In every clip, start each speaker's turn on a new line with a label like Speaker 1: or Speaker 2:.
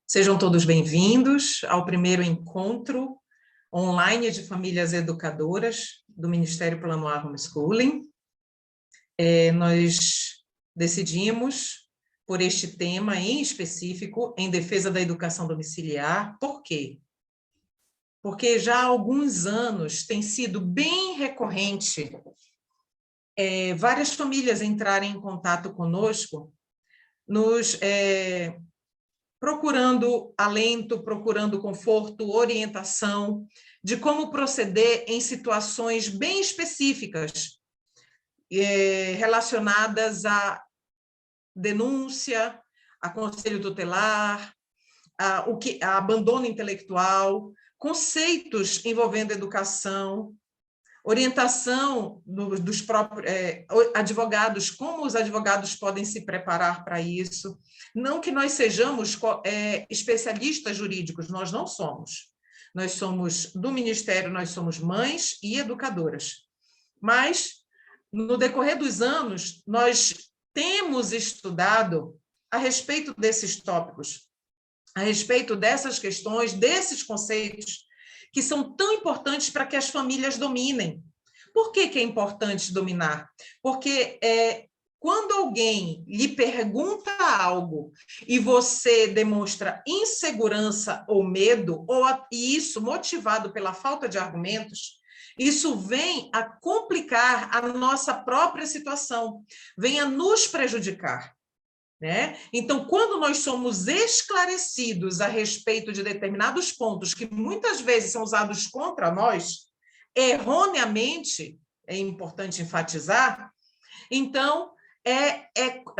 Speaker 1: Sejam todos bem-vindos ao primeiro encontro online de famílias educadoras do Ministério Plano A Homeschooling. Nós decidimos por este tema em específico, em defesa da educação domiciliar. Por quê? Porque já há alguns anos tem sido bem recorrente várias famílias entrarem em contato conosco, procurando alento, procurando conforto, orientação de como proceder em situações bem específicas relacionadas à denúncia, a conselho tutelar, a abandono intelectual, conceitos envolvendo educação, orientação dos próprios advogados, como os advogados podem se preparar para isso. Não que nós sejamos especialistas jurídicos, nós não somos. Nós somos do Ministério, nós somos mães e educadoras. Mas, no decorrer dos anos, nós temos estudado a respeito desses tópicos, a respeito dessas questões, desses conceitos, que são tão importantes para que as famílias dominem. Por que é importante dominar? Porque quando alguém lhe pergunta algo e você demonstra insegurança ou medo, e isso motivado pela falta de argumentos, isso vem a complicar a nossa própria situação, vem a nos prejudicar. Então, quando nós somos esclarecidos a respeito de determinados pontos que muitas vezes são usados contra nós, erroneamente, é importante enfatizar, então,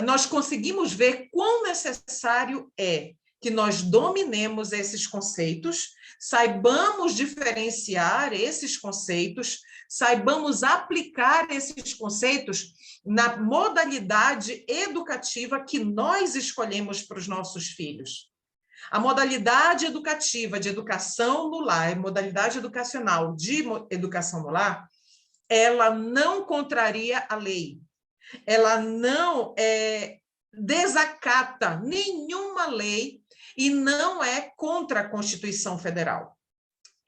Speaker 1: nós conseguimos ver quão necessário é que nós dominemos esses conceitos, saibamos diferenciar esses conceitos, saibamos aplicar esses conceitos na modalidade educativa que nós escolhemos para os nossos filhos. A modalidade educativa de educação no lar, a modalidade educacional de educação no lar, ela não contraria a lei, ela não desacata nenhuma lei e não é contra a Constituição Federal.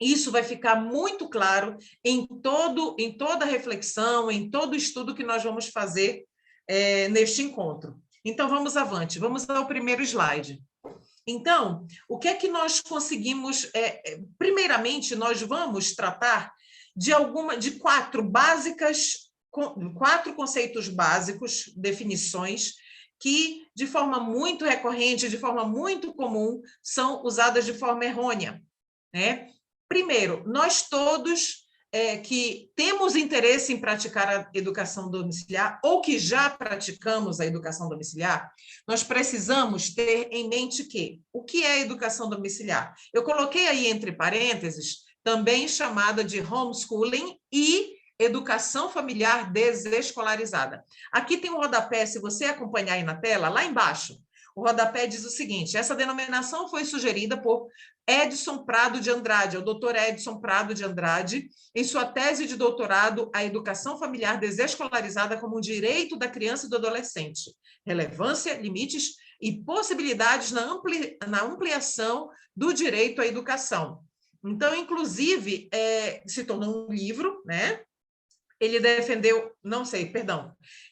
Speaker 1: Isso vai ficar muito claro em toda a reflexão, em todo o estudo que nós vamos fazer neste encontro. Então, vamos avante, vamos ao primeiro slide. Então, o que é que nós conseguimos? Primeiramente, nós vamos tratar de quatro conceitos básicos, definições, que, de forma muito recorrente, de forma muito comum, são usadas de forma errônea. Primeiro, nós todos que temos interesse em praticar a educação domiciliar ou que já praticamos a educação domiciliar, nós precisamos ter em mente o que é educação domiciliar? Eu coloquei aí entre parênteses, também chamada de homeschooling e educação familiar desescolarizada. Aqui tem um rodapé, se você acompanhar aí na tela, lá embaixo, o rodapé diz o seguinte: essa denominação foi sugerida por Edson Prado de Andrade, o doutor Edson Prado de Andrade, em sua tese de doutorado, A Educação Familiar Desescolarizada como um Direito da Criança e do Adolescente, Relevância, Limites e Possibilidades na Ampliação do Direito à Educação. Então, inclusive, se tornou um livro, Ele defendeu,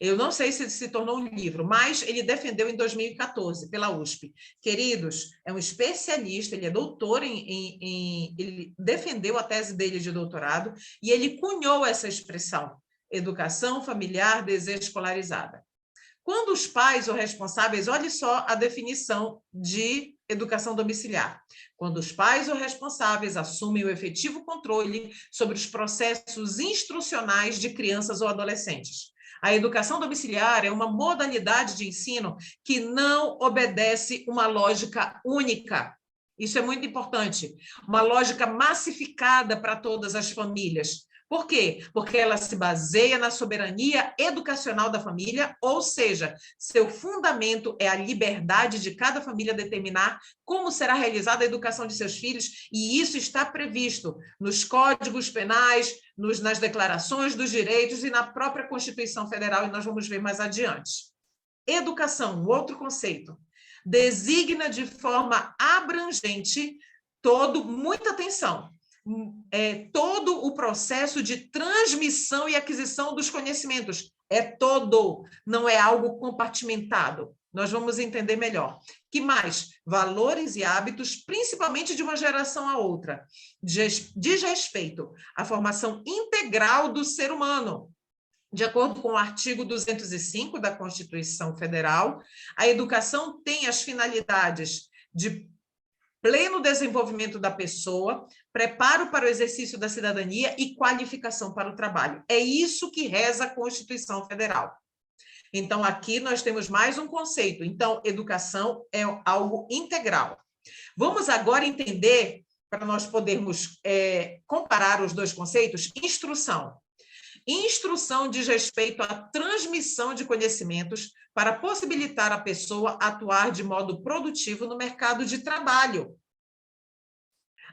Speaker 1: eu não sei se se tornou um livro, mas ele defendeu em 2014, pela USP. Queridos, é um especialista, ele é doutor ele defendeu a tese dele de doutorado e ele cunhou essa expressão, educação familiar desescolarizada. Quando os pais ou responsáveis, olhe só a definição de educação domiciliar. Quando os pais ou responsáveis assumem o efetivo controle sobre os processos instrucionais de crianças ou adolescentes. A educação domiciliar é uma modalidade de ensino que não obedece uma lógica única. Isso é muito importante. Uma lógica massificada para todas as famílias. Por quê? Porque ela se baseia na soberania educacional da família, ou seja, seu fundamento é a liberdade de cada família determinar como será realizada a educação de seus filhos, e isso está previsto nos códigos penais, nas declarações dos direitos e na própria Constituição Federal, e nós vamos ver mais adiante. Educação, outro conceito, designa de forma abrangente muita atenção, todo o processo de transmissão e aquisição dos conhecimentos. É todo, não é algo compartimentado. Nós vamos entender melhor. Que mais? Valores e hábitos, principalmente de uma geração a outra. Diz respeito à formação integral do ser humano. De acordo com o artigo 205 da Constituição Federal, a educação tem as finalidades de pleno desenvolvimento da pessoa, preparo para o exercício da cidadania e qualificação para o trabalho. É isso que reza a Constituição Federal. Então, aqui nós temos mais um conceito. Então, educação é algo integral. Vamos agora entender, para nós podermos comparar os dois conceitos, instrução. Instrução diz respeito à transmissão de conhecimentos para possibilitar a pessoa atuar de modo produtivo no mercado de trabalho.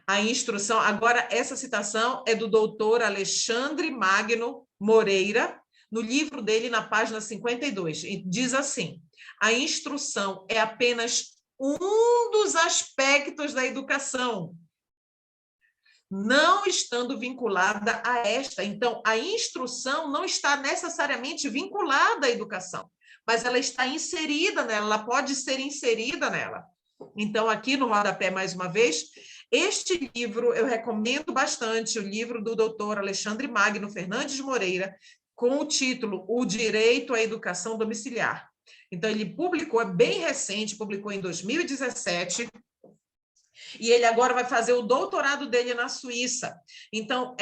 Speaker 1: A instrução, agora essa citação é do doutor Alexandre Magno Moreira, no livro dele, na página 52, e diz assim: a instrução é apenas um dos aspectos da educação, não estando vinculada a esta. Então, a instrução não está necessariamente vinculada à educação, mas ela está inserida nela, ela pode ser inserida nela. Então, aqui no rodapé, mais uma vez, este livro eu recomendo bastante, o livro do doutor Alexandre Magno Fernandes de Moreira, com o título O Direito à Educação Domiciliar. Então, ele publicou, é bem recente, publicou em 2017, e ele agora vai fazer o doutorado dele na Suíça. Então,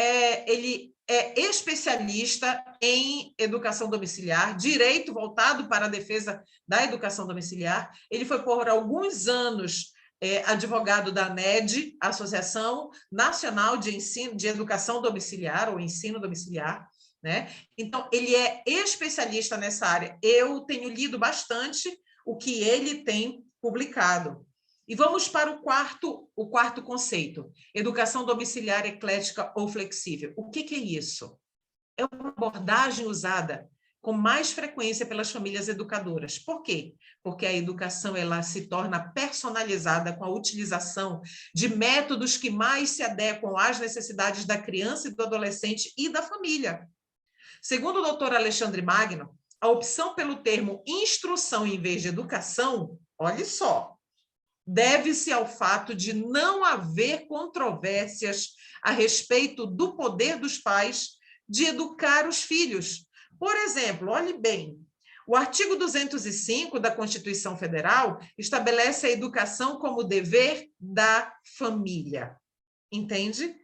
Speaker 1: ele é especialista em educação domiciliar, direito voltado para a defesa da educação domiciliar. Ele foi por alguns anos advogado da ANED, Associação Nacional de Ensino de Educação Domiciliar, ou Ensino Domiciliar, né? Então, ele é especialista nessa área. Eu tenho lido bastante o que ele tem publicado. E vamos para o quarto conceito, educação domiciliar eclética ou flexível. O que é isso? É uma abordagem usada com mais frequência pelas famílias educadoras. Por quê? Porque a educação ela se torna personalizada com a utilização de métodos que mais se adequam às necessidades da criança e do adolescente e da família. Segundo o doutor Alexandre Magno, a opção pelo termo instrução em vez de educação, olha só, deve-se ao fato de não haver controvérsias a respeito do poder dos pais de educar os filhos. Por exemplo, olhe bem, o artigo 205 da Constituição Federal estabelece a educação como dever da família. Entende?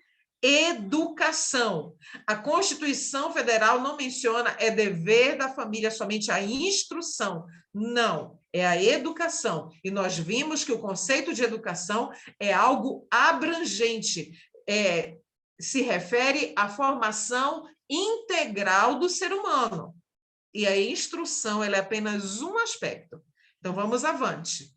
Speaker 1: Educação. A Constituição Federal não menciona é dever da família somente a instrução. Não, é a educação. E nós vimos que o conceito de educação é algo abrangente. Se refere à formação integral do ser humano. E a instrução ela é apenas um aspecto. Então, vamos avante.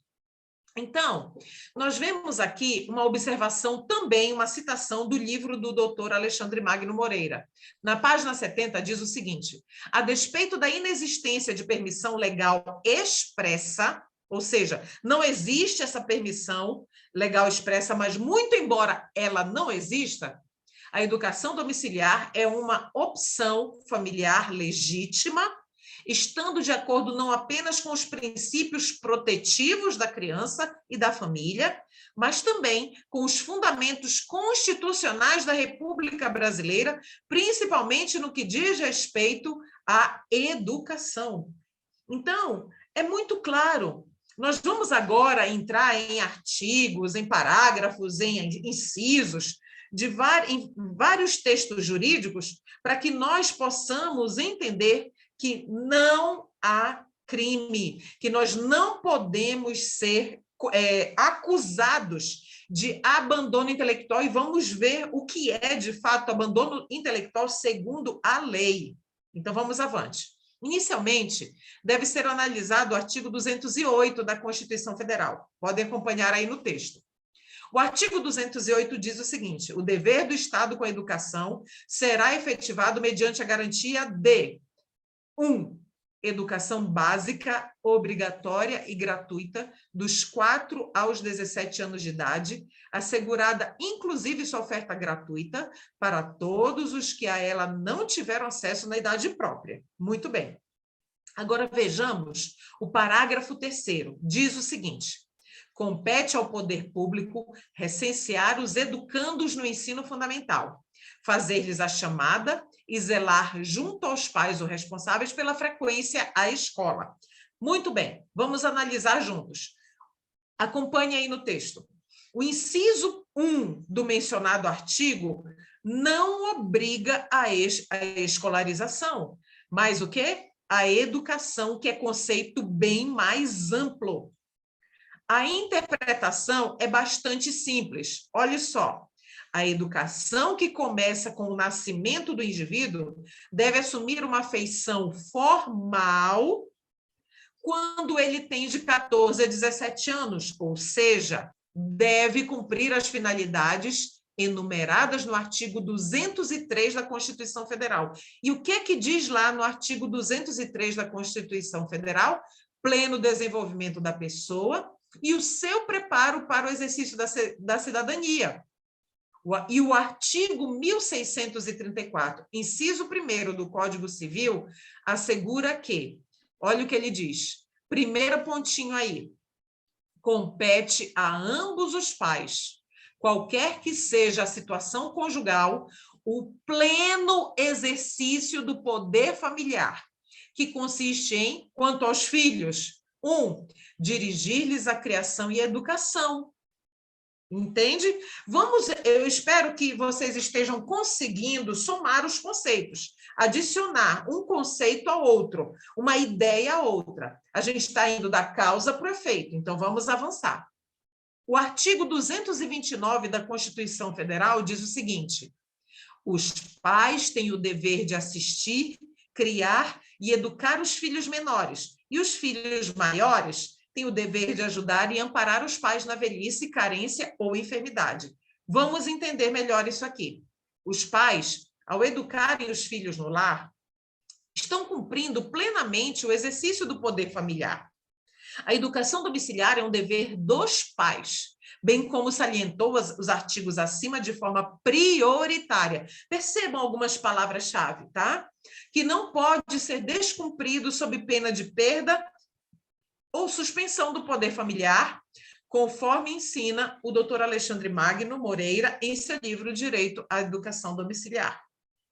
Speaker 1: Então, nós vemos aqui uma observação também, uma citação do livro do doutor Alexandre Magno Moreira. Na página 70 diz o seguinte: a despeito da inexistência de permissão legal expressa, ou seja, não existe essa permissão legal expressa, mas muito embora ela não exista, a educação domiciliar é uma opção familiar legítima, estando de acordo não apenas com os princípios protetivos da criança e da família, mas também com os fundamentos constitucionais da República Brasileira, principalmente no que diz respeito à educação. Então, é muito claro. Nós vamos agora entrar em artigos, em parágrafos, em incisos, em vários textos jurídicos, para que nós possamos entender que não há crime, que nós não podemos ser acusados de abandono intelectual e vamos ver o que é, de fato, abandono intelectual segundo a lei. Então, vamos avante. Inicialmente, deve ser analisado o artigo 208 da Constituição Federal. Podem acompanhar aí no texto. O artigo 208 diz o seguinte: o dever do Estado com a educação será efetivado mediante a garantia de 1. Educação básica, obrigatória e gratuita, dos 4 aos 17 anos de idade, assegurada inclusive sua oferta gratuita para todos os que a ela não tiveram acesso na idade própria. Muito bem. Agora vejamos o parágrafo 3º. Diz o seguinte: compete ao poder público recensear os educandos no ensino fundamental, fazer-lhes a chamada e zelar junto aos pais ou responsáveis pela frequência à escola. Muito bem, vamos analisar juntos. Acompanhe aí no texto. O inciso 1 do mencionado artigo não obriga a escolarização, mas o quê? A educação, que é conceito bem mais amplo. A interpretação é bastante simples. Olha só. A educação que começa com o nascimento do indivíduo deve assumir uma feição formal quando ele tem de 14 a 17 anos, ou seja, deve cumprir as finalidades enumeradas no artigo 203 da Constituição Federal. E o que é que diz lá no artigo 203 da Constituição Federal? Pleno desenvolvimento da pessoa e o seu preparo para o exercício da cidadania. E o artigo 1634, inciso 1º do Código Civil, assegura que, olha o que ele diz, primeiro pontinho aí, compete a ambos os pais, qualquer que seja a situação conjugal, o pleno exercício do poder familiar, que consiste em, quanto aos filhos, 1, dirigir-lhes a criação e a educação. Entende? Eu espero que vocês estejam conseguindo somar os conceitos, adicionar um conceito ao outro, uma ideia a outra. A gente está indo da causa para o efeito, então vamos avançar. O artigo 229 da Constituição Federal diz o seguinte: os pais têm o dever de assistir, criar e educar os filhos menores, e os filhos maiores têm o dever de ajudar e amparar os pais na velhice, carência ou enfermidade. Vamos entender melhor isso aqui. Os pais, ao educarem os filhos no lar, estão cumprindo plenamente o exercício do poder familiar. A educação domiciliar é um dever dos pais, bem como salientou os artigos acima de forma prioritária. Percebam algumas palavras-chave, tá? Que não pode ser descumprido sob pena de perda ou suspensão do poder familiar, conforme ensina o doutor Alexandre Magno Moreira em seu livro Direito à Educação Domiciliar.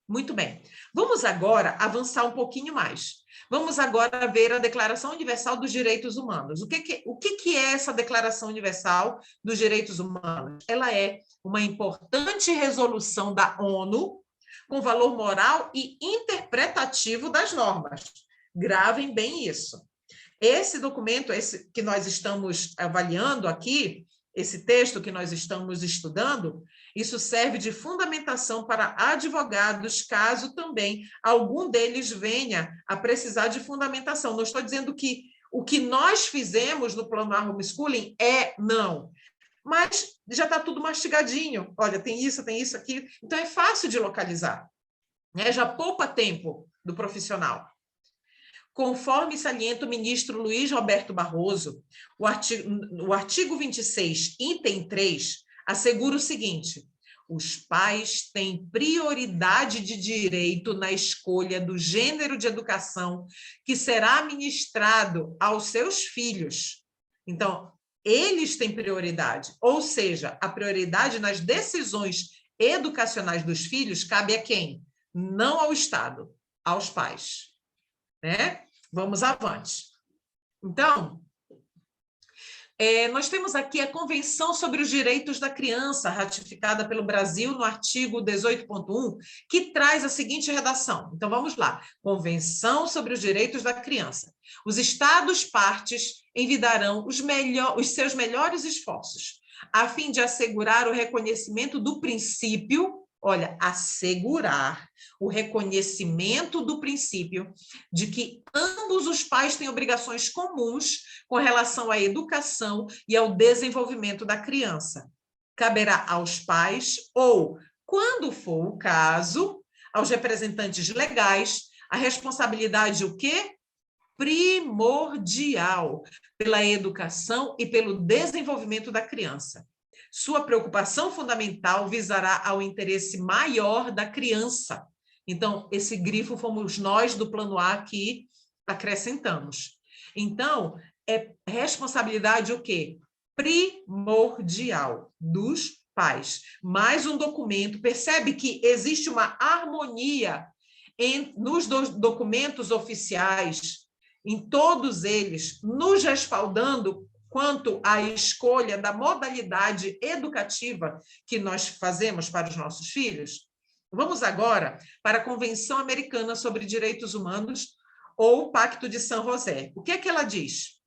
Speaker 1: Muito bem. Vamos agora avançar um pouquinho mais. Vamos agora ver a Declaração Universal dos Direitos Humanos. O que é essa Declaração Universal dos Direitos Humanos? Ela é uma importante resolução da ONU com valor moral e interpretativo das normas. Gravem bem isso. Esse documento, esse que nós estamos avaliando aqui, esse texto que nós estamos estudando, isso serve de fundamentação para advogados, caso também algum deles venha a precisar de fundamentação. Não estou dizendo que o que nós fizemos no plano homeschooling não. Mas já está tudo mastigadinho. Olha, tem isso aqui. Então, é fácil de localizar, né? Já poupa tempo do profissional. Conforme salienta o ministro Luiz Roberto Barroso, o artigo 26, item 3, assegura o seguinte: os pais têm prioridade de direito na escolha do gênero de educação que será ministrado aos seus filhos. Então, eles têm prioridade, ou seja, a prioridade nas decisões educacionais dos filhos cabe a quem? Não ao Estado, aos pais. Né? Vamos avante. Então, nós temos aqui a Convenção sobre os Direitos da Criança, ratificada pelo Brasil no artigo 18.1, que traz a seguinte redação. Então, vamos lá. Convenção sobre os Direitos da Criança. Os Estados partes envidarão os seus melhores esforços a fim de assegurar o reconhecimento do princípio, olha, assegurar o reconhecimento do princípio de que ambos os pais têm obrigações comuns com relação à educação e ao desenvolvimento da criança. Caberá aos pais, ou, quando for o caso, aos representantes legais, a responsabilidade o quê? Primordial pela educação e pelo desenvolvimento da criança. Sua preocupação fundamental visará ao interesse maior da criança. Então, esse grifo fomos nós do Plano A que acrescentamos. Então, é responsabilidade o quê? Primordial dos pais. Mais um documento, percebe que existe uma harmonia nos documentos oficiais, em todos eles, nos respaldando quanto à escolha da modalidade educativa que nós fazemos para os nossos filhos? Vamos agora para a Convenção Americana sobre Direitos Humanos, ou Pacto de San José. O que é que ela diz?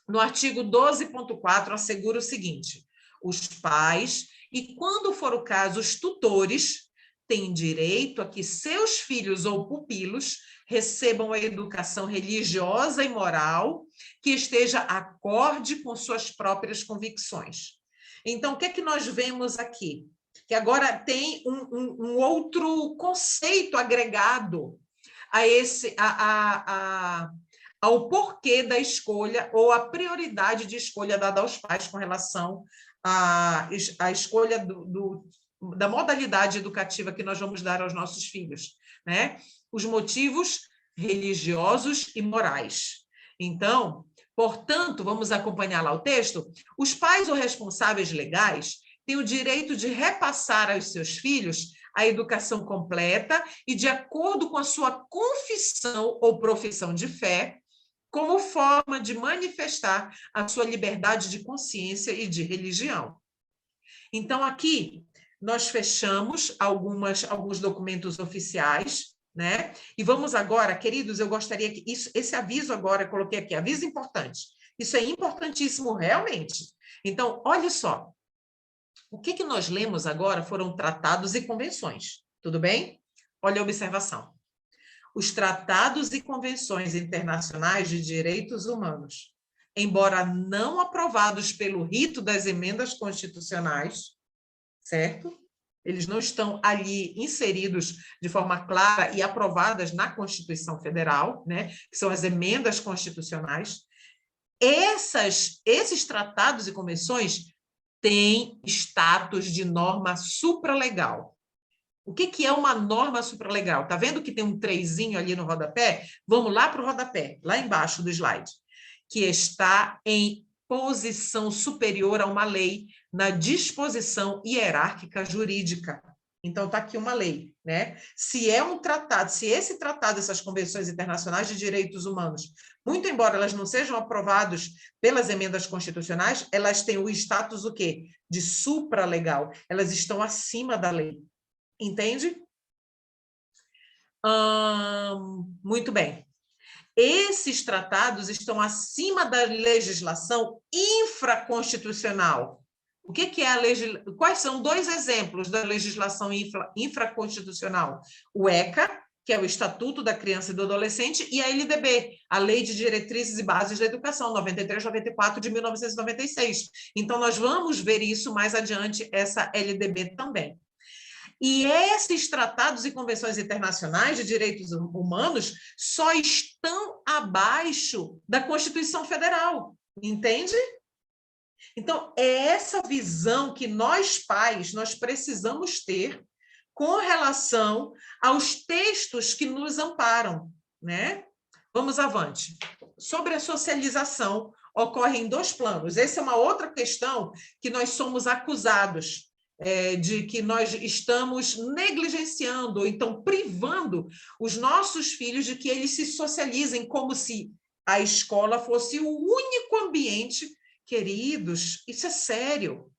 Speaker 1: No artigo 12.4, assegura o seguinte: os pais, e quando for o caso, os tutores, têm direito a que seus filhos ou pupilos recebam a educação religiosa e moral que esteja acorde com suas próprias convicções. Então, o que é que nós vemos aqui? Que agora tem um outro conceito agregado ao porquê da escolha ou a prioridade de escolha dada aos pais com relação à escolha da modalidade educativa que nós vamos dar aos nossos filhos, né? Os motivos religiosos e morais. Então, portanto, vamos acompanhar lá o texto. Os pais ou responsáveis legais têm o direito de repassar aos seus filhos a educação completa e de acordo com a sua confissão ou profissão de fé, como forma de manifestar a sua liberdade de consciência e de religião. Então, aqui, nós fechamos alguns documentos oficiais, né? E vamos agora, queridos, eu gostaria que esse aviso agora, eu coloquei aqui, aviso importante. Isso é importantíssimo, realmente. Então, olha só, o que nós lemos agora foram tratados e convenções, tudo bem? Olha a observação. Os tratados e convenções internacionais de direitos humanos, embora não aprovados pelo rito das emendas constitucionais, certo? Eles não estão ali inseridos de forma clara e aprovadas na Constituição Federal, né? Que são as emendas constitucionais. Esses tratados e convenções têm status de norma supralegal. O que é uma norma supralegal? Está vendo que tem um trezinho ali no rodapé? Vamos lá para o rodapé, lá embaixo do slide. Que está em posição superior a uma lei na disposição hierárquica jurídica. Então, está aqui uma lei, né? Se é um tratado, se esse tratado, essas convenções internacionais de direitos humanos, muito embora elas não sejam aprovadas pelas emendas constitucionais, elas têm o status o quê? De supralegal. Elas estão acima da lei. Entende? Muito bem. Esses tratados estão acima da legislação infraconstitucional. O que é a legislação? Quais são dois exemplos da legislação infraconstitucional? O ECA, que é o Estatuto da Criança e do Adolescente, e a LDB, a Lei de Diretrizes e Bases da Educação, 93/94 de 1996. Então, nós vamos ver isso mais adiante, essa LDB também. E esses tratados e convenções internacionais de direitos humanos só estão abaixo da Constituição Federal, entende? Então, é essa visão que nós, pais, nós precisamos ter com relação aos textos que nos amparam, né? Vamos avante. Sobre a socialização, ocorre em dois planos. Essa é uma outra questão que nós somos acusados, de que nós estamos negligenciando, ou então privando os nossos filhos de que eles se socializem, como se a escola fosse o único ambiente. Queridos, isso é sério.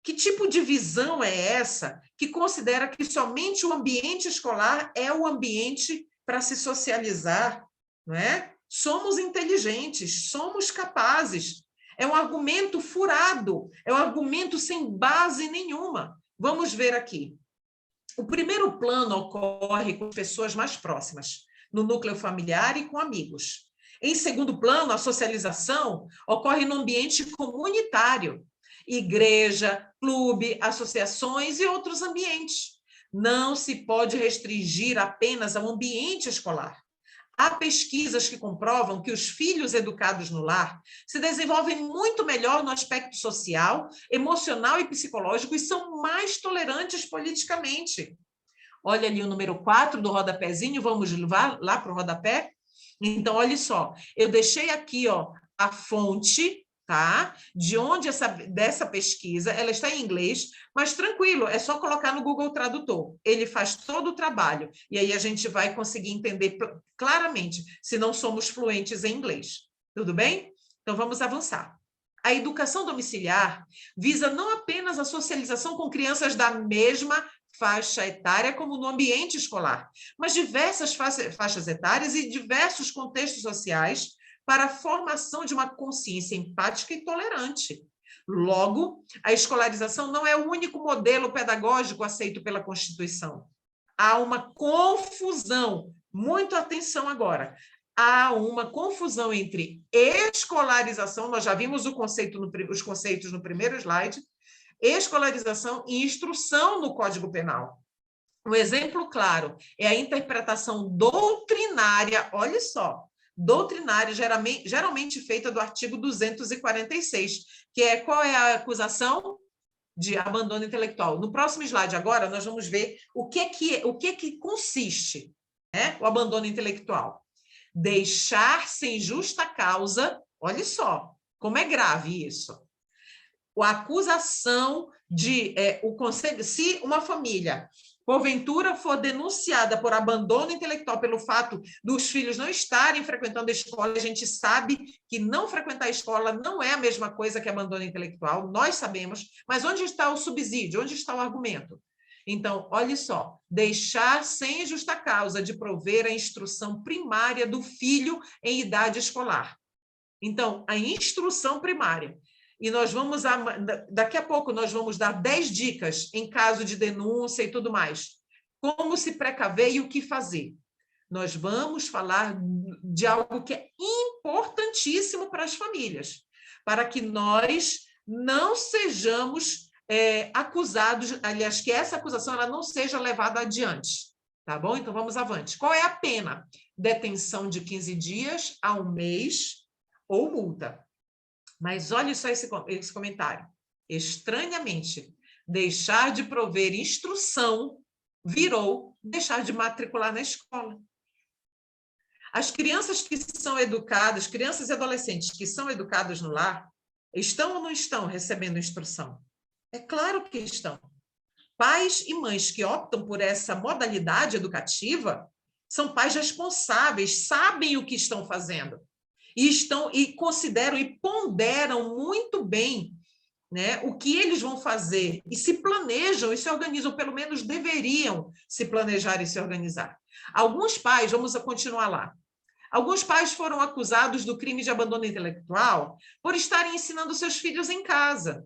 Speaker 1: Que tipo de visão é essa que considera que somente o ambiente escolar é o ambiente para se socializar, não é? Somos inteligentes, somos capazes. É um argumento furado, é um argumento sem base nenhuma. Vamos ver aqui. O primeiro plano ocorre com pessoas mais próximas, no núcleo familiar e com amigos. Em segundo plano, a socialização ocorre no ambiente comunitário, igreja, clube, associações e outros ambientes. Não se pode restringir apenas ao ambiente escolar. Há pesquisas que comprovam que os filhos educados no lar se desenvolvem muito melhor no aspecto social, emocional e psicológico e são mais tolerantes politicamente. Olha ali o número 4 do rodapézinho, vamos levar lá para o rodapé? Então, olha só, eu deixei aqui ó, a fonte, tá? De onde dessa pesquisa, ela está em inglês, mas tranquilo, é só colocar no Google Tradutor. Ele faz todo o trabalho, e aí a gente vai conseguir entender claramente se não somos fluentes em inglês. Tudo bem? Então, vamos avançar. A educação domiciliar visa não apenas a socialização com crianças da mesma faixa etária como no ambiente escolar, mas diversas faixas etárias e diversos contextos sociais para a formação de uma consciência empática e tolerante. Logo, a escolarização não é o único modelo pedagógico aceito pela Constituição. Há uma confusão, muita atenção agora, há uma confusão entre escolarização, nós já vimos os conceitos no primeiro slide, escolarização e instrução no Código Penal. Um exemplo claro é a interpretação doutrinária, olha só, doutrinária geralmente feita do artigo 246, que é qual é a acusação de abandono intelectual. No próximo slide agora nós vamos ver o que consiste, né, o abandono intelectual. Deixar sem justa causa, olha só, como é grave isso. A acusação de o conselho, se uma família porventura for denunciada por abandono intelectual pelo fato dos filhos não estarem frequentando a escola, a gente sabe que não frequentar a escola não é a mesma coisa que abandono intelectual, nós sabemos, mas onde está o subsídio? Onde está o argumento? Então, olha só, deixar sem justa causa de prover a instrução primária do filho em idade escolar. Então, a instrução primária. E nós vamos, daqui a pouco, nós vamos dar 10 dicas em caso de denúncia e tudo mais. Como se precaver e o que fazer. Nós vamos falar de algo que é importantíssimo para as famílias, para que nós não sejamos acusados, aliás, que essa acusação ela não seja levada adiante. Tá bom? Então, vamos avante. Qual é a pena? Detenção de 15 dias a 1 mês ou multa. Mas olha só esse comentário. Estranhamente, deixar de prover instrução virou deixar de matricular na escola. As crianças que são educadas, crianças e adolescentes que são educadas no lar, estão ou não estão recebendo instrução? É claro que estão. Pais e mães que optam por essa modalidade educativa são pais responsáveis, sabem o que estão fazendo. E consideram e ponderam muito bem, né, o que eles vão fazer e se planejam e se organizam, pelo menos deveriam se planejar e se organizar. Alguns pais, vamos continuar lá, alguns pais foram acusados do crime de abandono intelectual por estarem ensinando seus filhos em casa.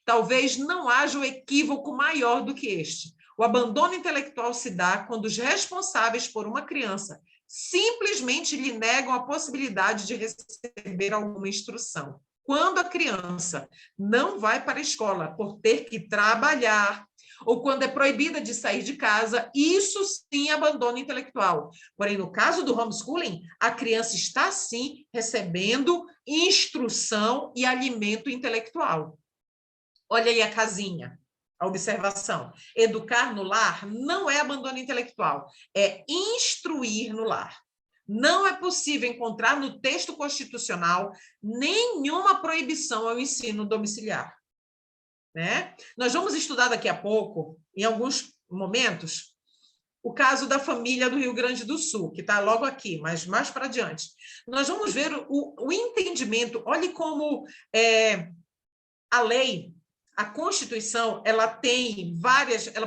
Speaker 1: Talvez não haja um equívoco maior do que este. O abandono intelectual se dá quando os responsáveis por uma criança simplesmente lhe negam a possibilidade de receber alguma instrução. Quando a criança não vai para a escola por ter que trabalhar, ou quando é proibida de sair de casa, isso sim é abandono intelectual. Porém, no caso do homeschooling, a criança está sim recebendo instrução e alimento intelectual. Olha aí a casinha. A observação. Educar no lar não é abandono intelectual, é instruir no lar. Não é possível encontrar no texto constitucional nenhuma proibição ao ensino domiciliar. Né? Nós vamos estudar daqui a pouco, em alguns momentos, o caso da família do Rio Grande do Sul, que está logo aqui, mas mais para adiante. Nós vamos ver o entendimento, olhe como a lei, a Constituição, ela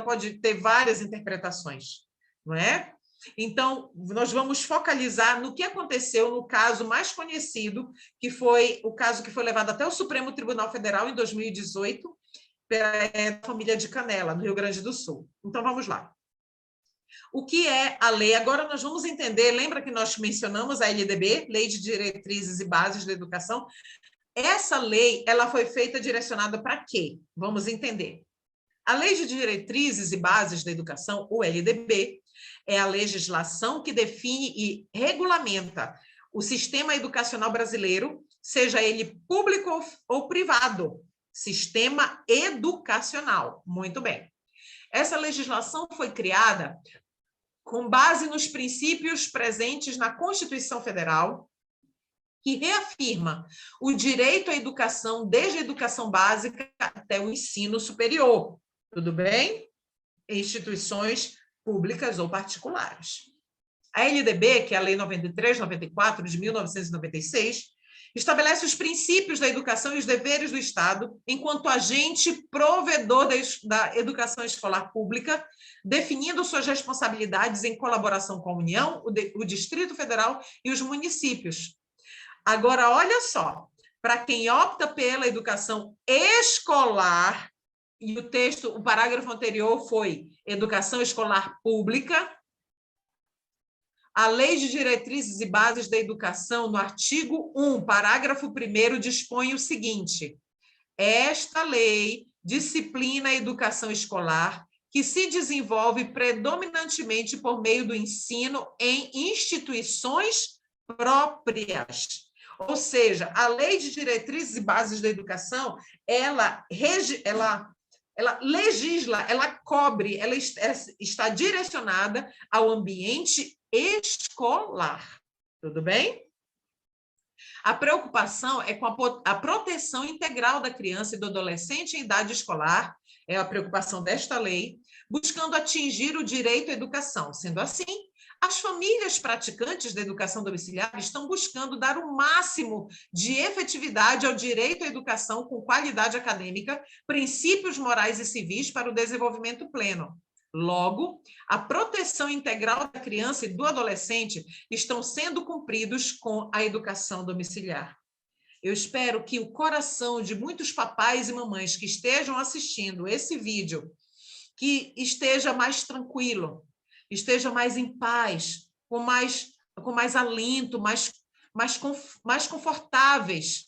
Speaker 1: pode ter várias interpretações, não é? Então, nós vamos focalizar no que aconteceu no caso mais conhecido, que foi o caso que foi levado até o Supremo Tribunal Federal em 2018, pela família de Canela, no Rio Grande do Sul. Então, vamos lá. O que é a lei? Agora nós vamos entender, lembra que nós mencionamos a LDB, Lei de Diretrizes e Bases da Educação? Essa lei, ela foi feita direcionada para quê? Vamos entender. A Lei de Diretrizes e Bases da Educação, o LDB, é a legislação que define e regulamenta o sistema educacional brasileiro, seja ele público ou privado. Sistema educacional. Muito bem. Essa legislação foi criada com base nos princípios presentes na Constituição Federal, que reafirma o direito à educação, desde a educação básica até o ensino superior. Tudo bem? Instituições públicas ou particulares. A LDB, que é a Lei 93/94 de 1996, estabelece os princípios da educação e os deveres do Estado enquanto agente provedor da educação escolar pública, definindo suas responsabilidades em colaboração com a União, o Distrito Federal e os municípios. Agora, olha só, para quem opta pela educação escolar, e o texto, o parágrafo anterior foi educação escolar pública, a Lei de Diretrizes e Bases da Educação, no artigo 1, parágrafo 1º, dispõe o seguinte: esta lei disciplina a educação escolar, que se desenvolve predominantemente por meio do ensino em instituições próprias. Ou seja, a Lei de Diretrizes e Bases da Educação, ela legisla, ela cobre, ela está direcionada ao ambiente escolar. Tudo bem? A preocupação é com a proteção integral da criança e do adolescente em idade escolar, é a preocupação desta lei, buscando atingir o direito à educação. Sendo assim, as famílias praticantes da educação domiciliar estão buscando dar o máximo de efetividade ao direito à educação com qualidade acadêmica, princípios morais e civis para o desenvolvimento pleno. Logo, a proteção integral da criança e do adolescente estão sendo cumpridos com a educação domiciliar. Eu espero que o coração de muitos papais e mamães que estejam assistindo esse vídeo, que esteja mais tranquilo, esteja mais em paz, com mais alento, mais confortáveis,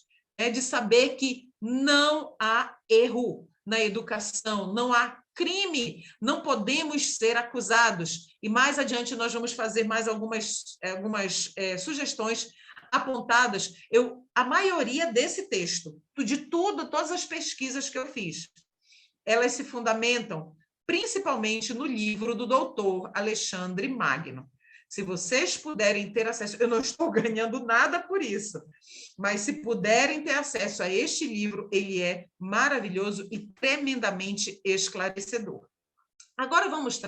Speaker 1: de saber que não há erro na educação, não há crime, não podemos ser acusados. E mais adiante nós vamos fazer mais algumas sugestões apontadas. A maioria desse texto, todas as pesquisas que eu fiz, elas se fundamentam principalmente no livro do doutor Alexandre Magno. Se vocês puderem ter acesso, eu não estou ganhando nada por isso, mas se puderem ter acesso a este livro, ele é maravilhoso e tremendamente esclarecedor. Agora vamos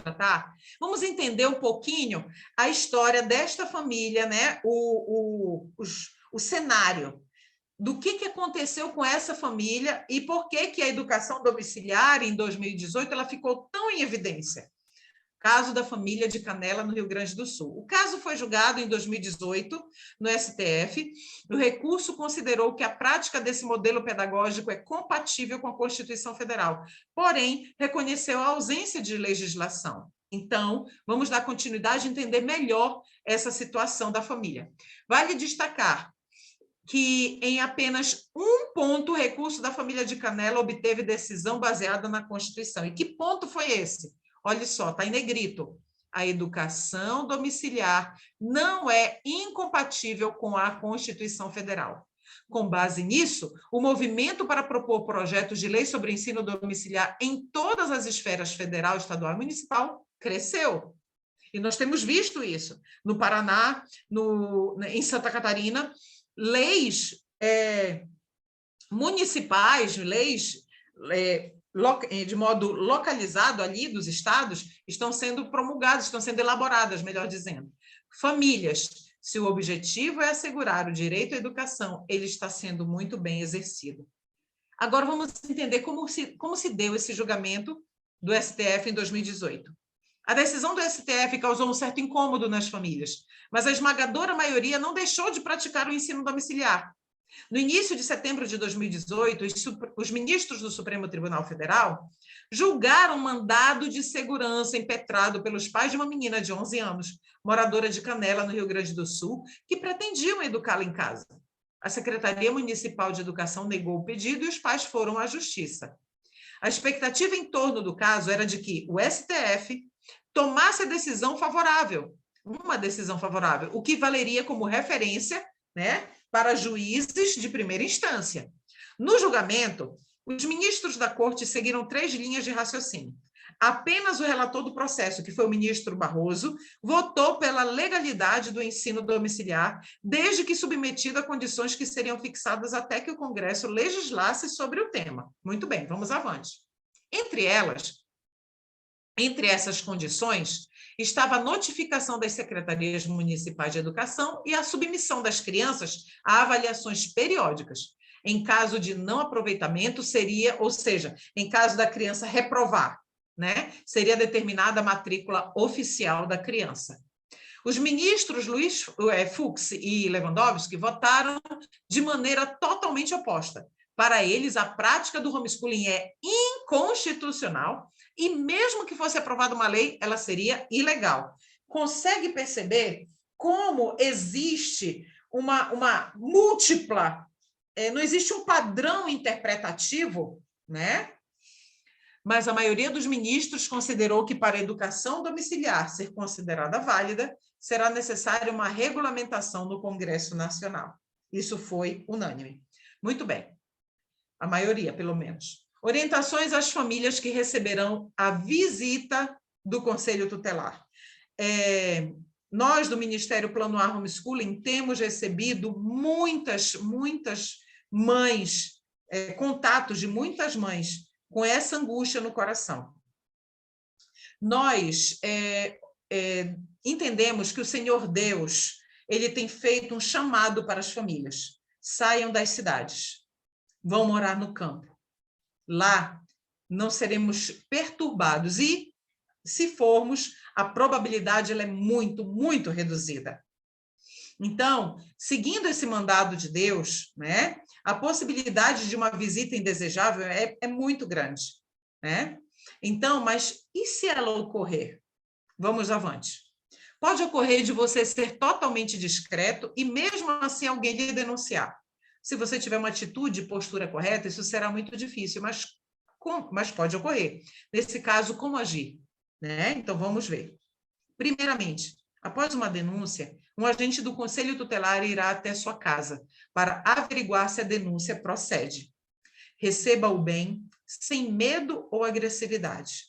Speaker 1: entender um pouquinho a história desta família, né? O cenário do que aconteceu com essa família e por que a educação domiciliar, em 2018, ela ficou tão em evidência. Caso da família de Canela, no Rio Grande do Sul. O caso foi julgado em 2018 no STF. O recurso considerou que a prática desse modelo pedagógico é compatível com a Constituição Federal, porém, reconheceu a ausência de legislação. Então, vamos dar continuidade e entender melhor essa situação da família. Vale destacar que em apenas um ponto o recurso da família de Canela obteve decisão baseada na Constituição. E que ponto foi esse? Olha só, está em negrito. A educação domiciliar não é incompatível com a Constituição Federal. Com base nisso, o movimento para propor projetos de lei sobre ensino domiciliar em todas as esferas federal, estadual e municipal cresceu. E nós temos visto isso no Paraná, em Santa Catarina, leis municipais, leis de modo localizado ali dos estados, estão sendo promulgadas, estão sendo elaboradas, melhor dizendo. Famílias, se o objetivo é assegurar o direito à educação, ele está sendo muito bem exercido. Agora vamos entender como se deu esse julgamento do STF em 2018. A decisão do STF causou um certo incômodo nas famílias, mas a esmagadora maioria não deixou de praticar o ensino domiciliar. No início de setembro de 2018, os ministros do Supremo Tribunal Federal julgaram um mandado de segurança impetrado pelos pais de uma menina de 11 anos, moradora de Canela, no Rio Grande do Sul, que pretendiam educá-la em casa. A Secretaria Municipal de Educação negou o pedido e os pais foram à Justiça. A expectativa em torno do caso era de que o STF tomasse a decisão favorável, uma decisão favorável, o que valeria como referência, né, para juízes de primeira instância. No julgamento, os ministros da Corte seguiram 3 linhas de raciocínio. Apenas o relator do processo, que foi o ministro Barroso, votou pela legalidade do ensino domiciliar, desde que submetido a condições que seriam fixadas até que o Congresso legislasse sobre o tema. Muito bem, vamos avante. Entre essas condições, estava a notificação das secretarias municipais de educação e a submissão das crianças a avaliações periódicas. Em caso de não aproveitamento, seria, ou seja, em caso da criança reprovar, né, seria determinada a matrícula oficial da criança. Os ministros Luiz Fux e Lewandowski votaram de maneira totalmente oposta. Para eles, a prática do homeschooling é inconstitucional e, mesmo que fosse aprovada uma lei, ela seria ilegal. Consegue perceber como existe uma múltipla, não existe um padrão interpretativo, né? Mas a maioria dos ministros considerou que, para a educação domiciliar ser considerada válida, será necessária uma regulamentação no Congresso Nacional. Isso foi unânime. Muito bem. A maioria, pelo menos. Orientações às famílias que receberão a visita do Conselho Tutelar. Nós, do Ministério Planoar Homeschooling, temos recebido muitas mães, contatos de muitas mães, com essa angústia no coração. Nós entendemos que o Senhor Deus, ele tem feito um chamado para as famílias. Saiam das cidades, vão morar no campo. Lá não seremos perturbados e, se formos, a probabilidade ela é muito reduzida. Então, seguindo esse mandado de Deus, né, a possibilidade de uma visita indesejável é muito grande, né? Então, mas e se ela ocorrer? Vamos avante. Pode ocorrer de você ser totalmente discreto e, mesmo assim, alguém lhe denunciar. Se você tiver uma atitude e postura correta, isso será muito difícil, mas pode ocorrer. Nesse caso, como agir? Né? Então, vamos ver. Primeiramente, após uma denúncia, um agente do Conselho Tutelar irá até sua casa para averiguar se a denúncia procede. Receba-o bem, sem medo ou agressividade.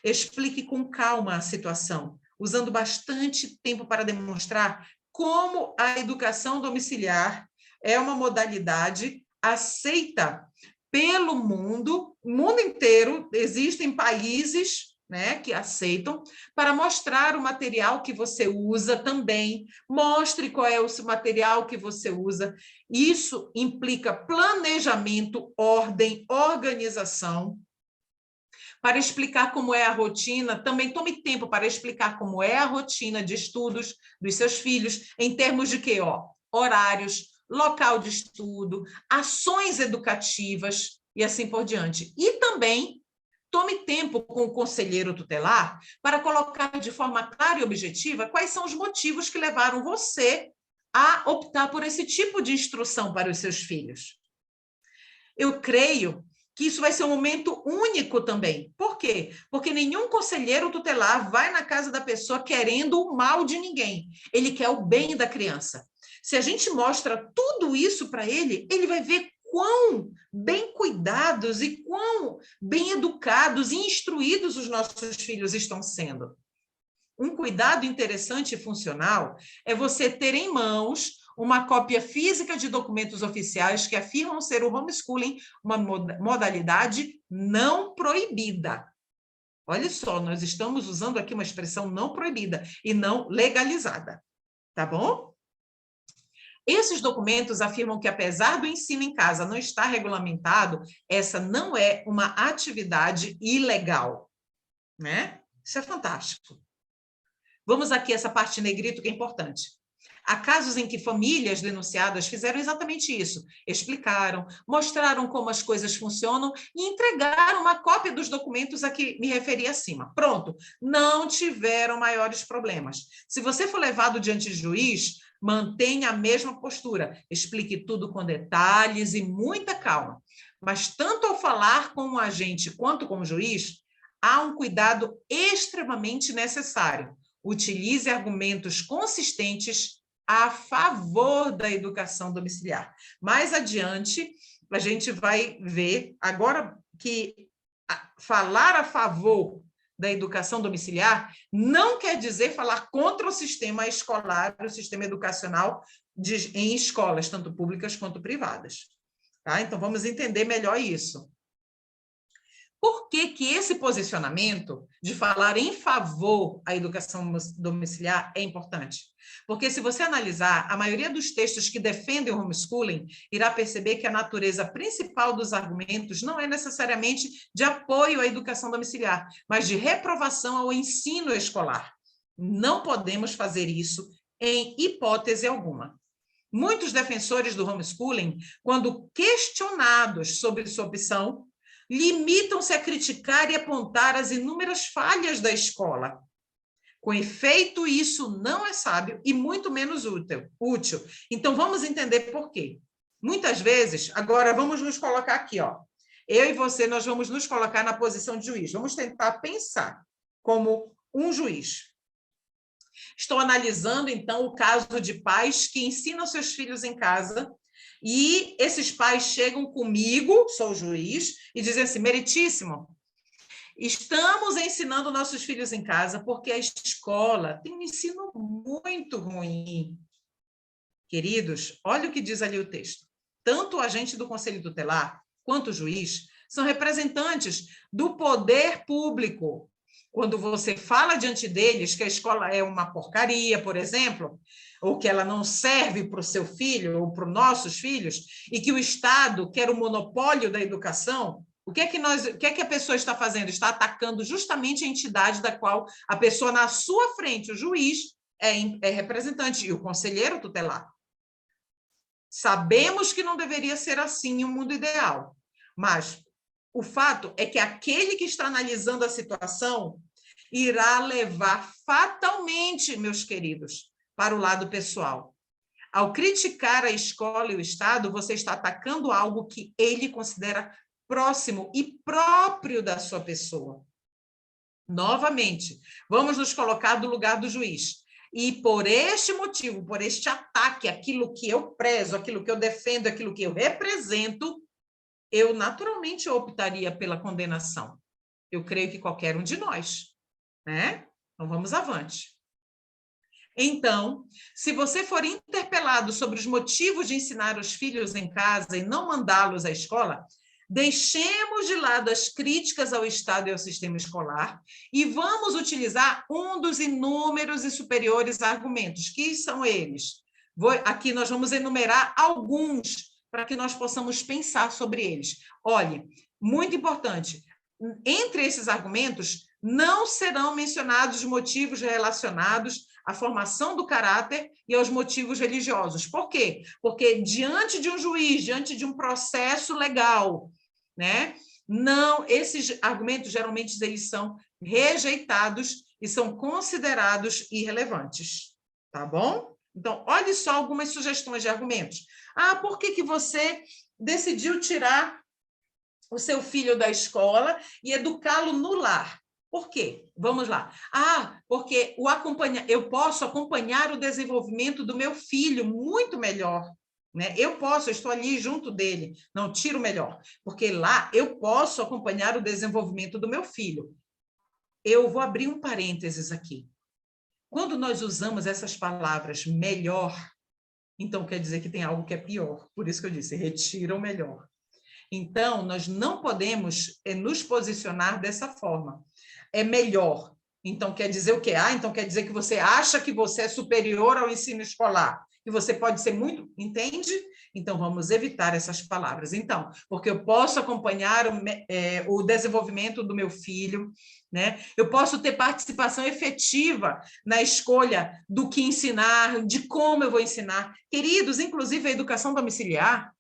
Speaker 1: Explique com calma a situação, usando bastante tempo para demonstrar como a educação domiciliar é uma modalidade aceita pelo mundo inteiro. Existem países, né, que aceitam, para mostrar o material que você usa também. Mostre qual é o material que você usa. Isso implica planejamento, ordem, organização. Para explicar como é a rotina, também tome tempo para explicar como é a rotina de estudos dos seus filhos, em termos de quê? Horários, local de estudo, ações educativas e assim por diante. E também tome tempo com o conselheiro tutelar para colocar de forma clara e objetiva quais são os motivos que levaram você a optar por esse tipo de instrução para os seus filhos. Eu creio que isso vai ser um momento único também. Por quê? Porque nenhum conselheiro tutelar vai na casa da pessoa querendo o mal de ninguém. Ele quer o bem da criança. Se a gente mostra tudo isso para ele, ele vai ver quão bem cuidados e quão bem educados e instruídos os nossos filhos estão sendo. Um cuidado interessante e funcional é você ter em mãos uma cópia física de documentos oficiais que afirmam ser o homeschooling uma modalidade não proibida. Olha só, nós estamos usando aqui uma expressão não proibida e não legalizada, tá bom? Esses documentos afirmam que, apesar do ensino em casa não estar regulamentado, essa não é uma atividade ilegal, né? Isso é fantástico. Vamos aqui essa parte negrito que é importante. Há casos em que famílias denunciadas fizeram exatamente isso. Explicaram, mostraram como as coisas funcionam e entregaram uma cópia dos documentos a que me referi acima. Pronto, não tiveram maiores problemas. Se você for levado diante de juiz, mantenha a mesma postura. Explique tudo com detalhes e muita calma. Mas tanto ao falar com o agente quanto com o juiz, há um cuidado extremamente necessário. Utilize argumentos consistentes a favor da educação domiciliar. Mais adiante, a gente vai ver, agora que falar a favor da educação domiciliar não quer dizer falar contra o sistema escolar, o sistema educacional em escolas, tanto públicas quanto privadas. Tá? Então, vamos entender melhor isso. Por que que esse posicionamento de falar em favor à educação domiciliar é importante? Porque se você analisar, a maioria dos textos que defendem o homeschooling irá perceber que a natureza principal dos argumentos não é necessariamente de apoio à educação domiciliar, mas de reprovação ao ensino escolar. Não podemos fazer isso em hipótese alguma. Muitos defensores do homeschooling, quando questionados sobre sua opção, limitam-se a criticar e apontar as inúmeras falhas da escola. Com efeito, isso não é sábio e muito menos útil. Então, vamos entender por quê. Muitas vezes, agora vamos nos colocar aqui, ó. Eu e você, nós vamos nos colocar na posição de juiz. Vamos tentar pensar como um juiz. Estou analisando, então, o caso de pais que ensinam seus filhos em casa. E esses pais chegam comigo, sou o juiz, e dizem assim: meritíssimo, estamos ensinando nossos filhos em casa porque a escola tem um ensino muito ruim. Queridos, olha o que diz ali o texto. Tanto o agente do Conselho Tutelar quanto o juiz são representantes do poder público. Quando você fala diante deles que a escola é uma porcaria, por exemplo, ou que ela não serve para o seu filho ou para os nossos filhos, e que o Estado quer o monopólio da educação, o que é que a pessoa está fazendo? Está atacando justamente a entidade da qual a pessoa na sua frente, o juiz, é representante, e o conselheiro tutelar. Sabemos que não deveria ser assim em um mundo ideal, mas o fato é que aquele que está analisando a situação irá levar fatalmente, meus queridos, para o lado pessoal. Ao criticar a escola e o Estado, você está atacando algo que ele considera próximo e próprio da sua pessoa. Novamente, vamos nos colocar do lugar do juiz. E por este motivo, por este ataque, aquilo que eu prezo, aquilo que eu defendo, aquilo que eu represento, eu naturalmente optaria pela condenação. Eu creio que qualquer um de nós, né? Então, vamos avante. Então, se você for interpelado sobre os motivos de ensinar os filhos em casa e não mandá-los à escola, deixemos de lado as críticas ao Estado e ao sistema escolar e vamos utilizar um dos inúmeros e superiores argumentos, que são eles. Aqui nós vamos enumerar alguns para que nós possamos pensar sobre eles. Olhe, muito importante, entre esses argumentos não serão mencionados motivos relacionados à formação do caráter e aos motivos religiosos. Por quê? Porque diante de um juiz, diante de um processo legal, né, não, esses argumentos geralmente eles são rejeitados e são considerados irrelevantes, tá bom? Então, olhe só algumas sugestões de argumentos. Ah, por que que você decidiu tirar o seu filho da escola e educá-lo no lar? Por quê? Vamos lá. Ah, porque eu posso acompanhar o desenvolvimento do meu filho muito melhor. Né? Eu estou ali junto dele, não tiro melhor, porque lá eu posso acompanhar o desenvolvimento do meu filho. Eu vou abrir um parênteses aqui. Quando nós usamos essas palavras melhor, então quer dizer que tem algo que é pior. Por isso que eu disse, retira o melhor. Então, nós não podemos nos posicionar dessa forma. É melhor. Então, quer dizer o quê? Ah, então quer dizer que você acha que você é superior ao ensino escolar. E você pode ser muito, entende? Então, vamos evitar essas palavras. Então, porque eu posso acompanhar o desenvolvimento do meu filho, né? Eu posso ter participação efetiva na escolha do que ensinar, de como eu vou ensinar. Queridos, inclusive a educação domiciliar,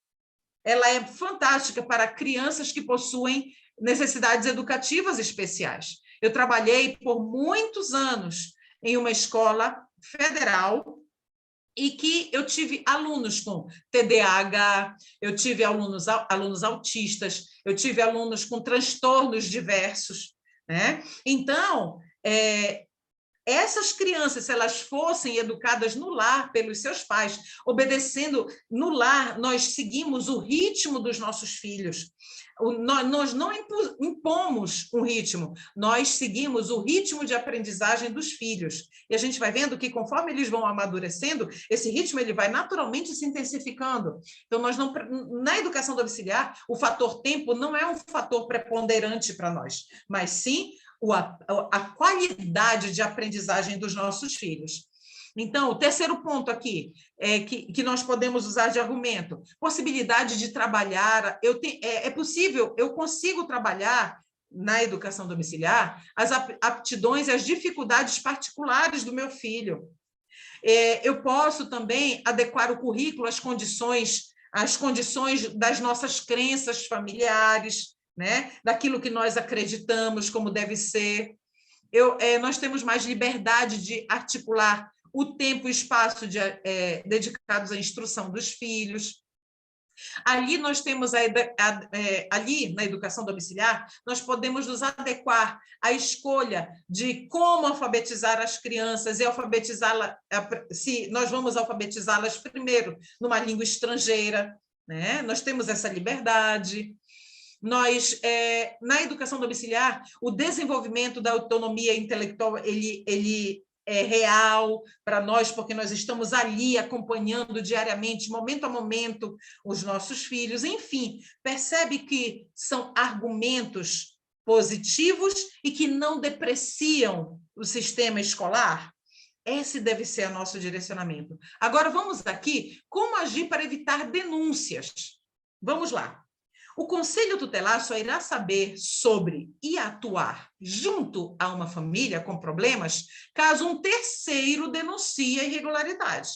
Speaker 1: ela é fantástica para crianças que possuem necessidades educativas especiais. Eu trabalhei por muitos anos em uma escola federal e que eu tive alunos com TDAH, eu tive alunos autistas, eu tive alunos com transtornos diversos, né? Então, essas crianças, se elas fossem educadas no lar pelos seus pais, obedecendo no lar, nós seguimos o ritmo dos nossos filhos. Nós não impomos um ritmo, nós seguimos o ritmo de aprendizagem dos filhos. E a gente vai vendo que, conforme eles vão amadurecendo, esse ritmo ele vai naturalmente se intensificando. Então, nós não, na educação domiciliar, o fator tempo não é um fator preponderante para nós, mas sim a qualidade de aprendizagem dos nossos filhos. Então, o terceiro ponto aqui, que nós podemos usar de argumento, possibilidade de trabalhar, é possível, eu consigo trabalhar na educação domiciliar as aptidões e as dificuldades particulares do meu filho. Eu posso também adequar o currículo às condições das nossas crenças familiares, né? Daquilo que nós acreditamos como deve ser. Nós temos mais liberdade de articular o tempo e o espaço dedicados à instrução dos filhos. Ali nós temos ali na educação domiciliar, nós podemos nos adequar à escolha de como alfabetizar as crianças e se nós vamos alfabetizá-las primeiro numa língua estrangeira, né? Nós temos essa liberdade. Na educação domiciliar, o desenvolvimento da autonomia intelectual, ele é real para nós, porque nós estamos ali acompanhando diariamente, momento a momento, os nossos filhos. Enfim, percebe que são argumentos positivos e que não depreciam o sistema escolar? Esse deve ser o nosso direcionamento. Agora, vamos aqui, como agir para evitar denúncias? Vamos lá. O Conselho Tutelar só irá saber sobre e atuar junto a uma família com problemas caso um terceiro denuncie a irregularidade.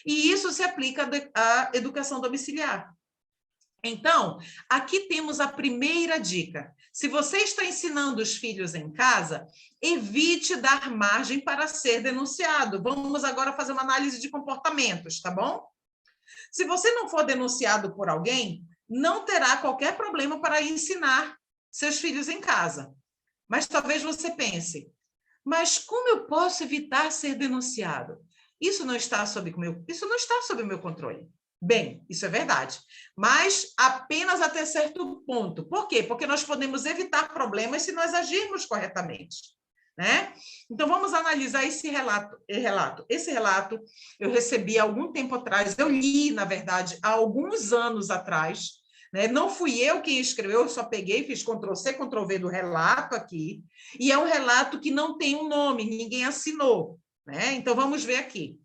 Speaker 1: E isso se aplica à educação domiciliar. Então, aqui temos a primeira dica. Se você está ensinando os filhos em casa, evite dar margem para ser denunciado. Vamos agora fazer uma análise de comportamentos, tá bom? Se você não for denunciado por alguém, não terá qualquer problema para ensinar seus filhos em casa. Mas talvez você pense, mas como eu posso evitar ser denunciado? Isso não está sob o meu controle. Bem, isso é verdade, mas apenas até certo ponto. Por quê? Porque nós podemos evitar problemas se nós agirmos corretamente, né? Então, vamos analisar esse relato. Esse relato eu recebi há algum tempo atrás, eu li, na verdade, há alguns anos atrás, né? Não fui eu quem escreveu, eu só peguei, fiz Ctrl+C, Ctrl+V do relato aqui, e é um relato que não tem um nome, ninguém assinou, né? Então, vamos ver aqui.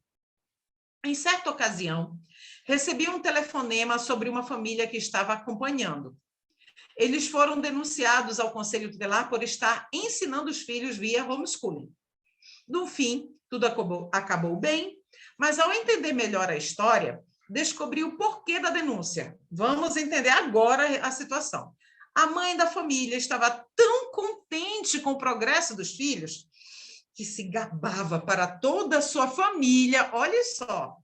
Speaker 1: Em certa ocasião, recebi um telefonema sobre uma família que estava acompanhando. Eles foram denunciados ao Conselho Tutelar por estar ensinando os filhos via homeschooling. No fim, tudo acabou bem, mas ao entender melhor a história, descobri o porquê da denúncia. Vamos entender agora a situação. A mãe da família estava tão contente com o progresso dos filhos que se gabava para toda a sua família, olha só,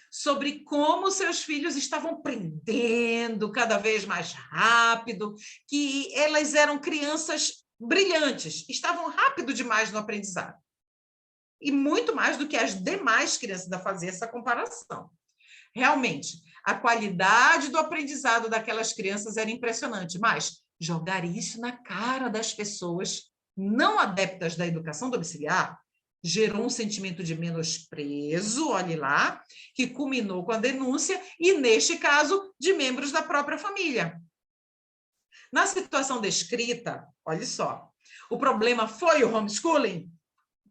Speaker 1: sobre como seus filhos estavam aprendendo cada vez mais rápido, que elas eram crianças brilhantes, estavam rápido demais no aprendizado. E muito mais do que as demais crianças, da fazer essa comparação. Realmente, a qualidade do aprendizado daquelas crianças era impressionante, mas jogar isso na cara das pessoas não adeptas da educação domiciliar gerou um sentimento de menosprezo, olhe lá, que culminou com a denúncia e, neste caso, de membros da própria família. Na situação descrita, olhe só, o problema foi o homeschooling?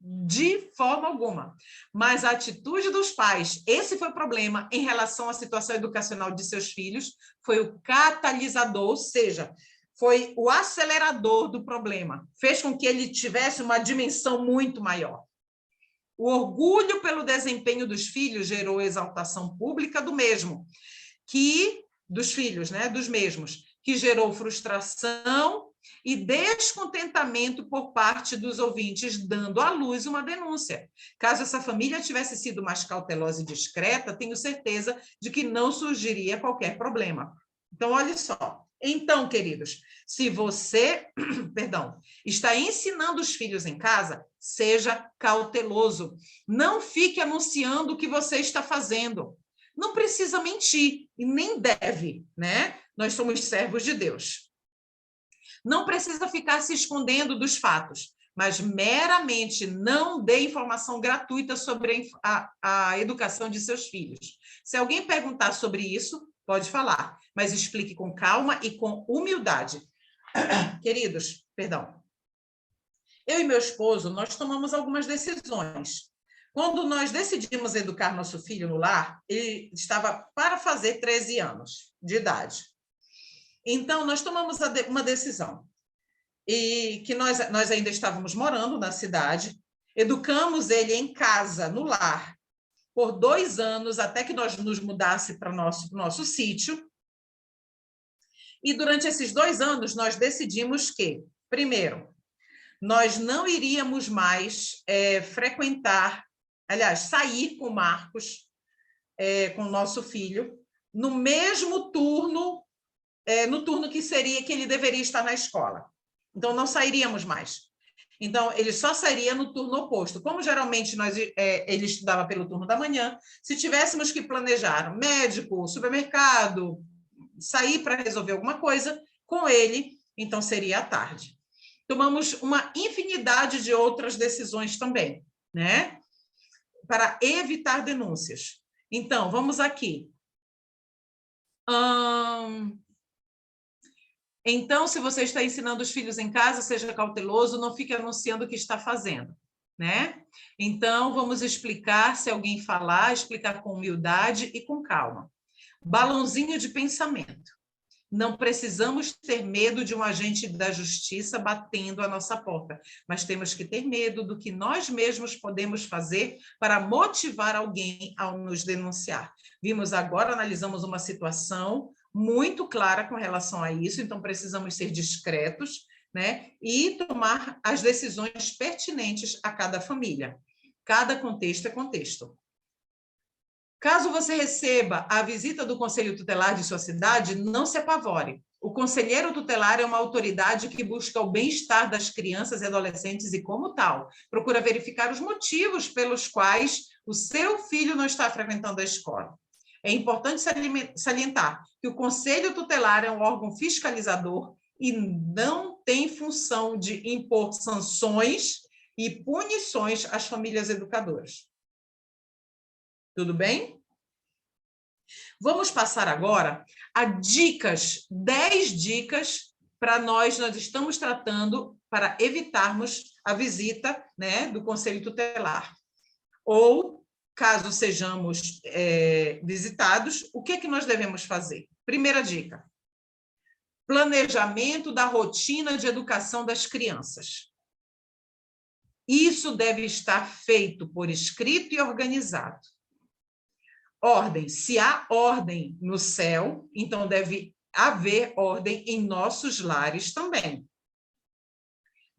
Speaker 1: de forma alguma. Mas a atitude dos pais, esse foi o problema em relação à situação educacional de seus filhos, foi o catalisador, ou seja, foi o acelerador do problema. Fez com que ele tivesse uma dimensão muito maior. O orgulho pelo desempenho dos filhos gerou exaltação pública do mesmo, dos filhos, né, dos mesmos, que gerou frustração e descontentamento por parte dos ouvintes, dando à luz uma denúncia. Caso essa família tivesse sido mais cautelosa e discreta, tenho certeza de que não surgiria qualquer problema. Então, olha só. Então, queridos, se você, perdão, está ensinando os filhos em casa, seja cauteloso. Não fique anunciando o que você está fazendo. Não precisa mentir e nem deve, né? Nós somos servos de Deus. Não precisa ficar se escondendo dos fatos, mas meramente não dê informação gratuita sobre a educação de seus filhos. Se alguém perguntar sobre isso, pode falar, mas explique com calma e com humildade. Queridos, perdão. Eu e meu esposo, nós tomamos algumas decisões. Quando nós decidimos educar nosso filho no lar, ele estava para fazer 13 anos de idade. Então, nós tomamos uma decisão, e que nós ainda estávamos morando na cidade, educamos ele em casa, no lar, por 2 anos, até que nós nos mudasse para o nosso sítio. E durante esses 2 anos, nós decidimos que, primeiro, nós não iríamos mais frequentar, aliás, sair com o Marcos, com o nosso filho, no mesmo turno, no turno que ele deveria estar na escola. Então, não sairíamos mais. Então, ele só sairia no turno oposto. Como geralmente ele estudava pelo turno da manhã, se tivéssemos que planejar médico, supermercado, sair para resolver alguma coisa com ele, então seria à tarde. Tomamos uma infinidade de outras decisões também, né? Para evitar denúncias. Então, vamos aqui. Então, se você está ensinando os filhos em casa, seja cauteloso, não fique anunciando o que está fazendo, né? Então, vamos explicar, se alguém falar, explicar com humildade e com calma. Balãozinho de pensamento. Não precisamos ter medo de um agente da justiça batendo a nossa porta, mas temos que ter medo do que nós mesmos podemos fazer para motivar alguém a nos denunciar. Vimos agora, analisamos uma situação muito clara com relação a isso, então precisamos ser discretos, né? E tomar as decisões pertinentes a cada família. Cada contexto é contexto. Caso você receba a visita do conselho tutelar de sua cidade, não se apavore. O conselheiro tutelar é uma autoridade que busca o bem-estar das crianças e adolescentes e, como tal, procura verificar os motivos pelos quais o seu filho não está frequentando a escola. É importante salientar que o conselho tutelar é um órgão fiscalizador e não tem função de impor sanções e punições às famílias educadoras. Tudo bem? Vamos passar agora a 10 dicas para nós estamos tratando para evitarmos a visita, né, do conselho tutelar. Ou, caso sejamos visitados, o que é que nós devemos fazer? Primeira dica: planejamento da rotina de educação das crianças. Isso deve estar feito por escrito e organizado. Ordem. Se há ordem no céu, então deve haver ordem em nossos lares também.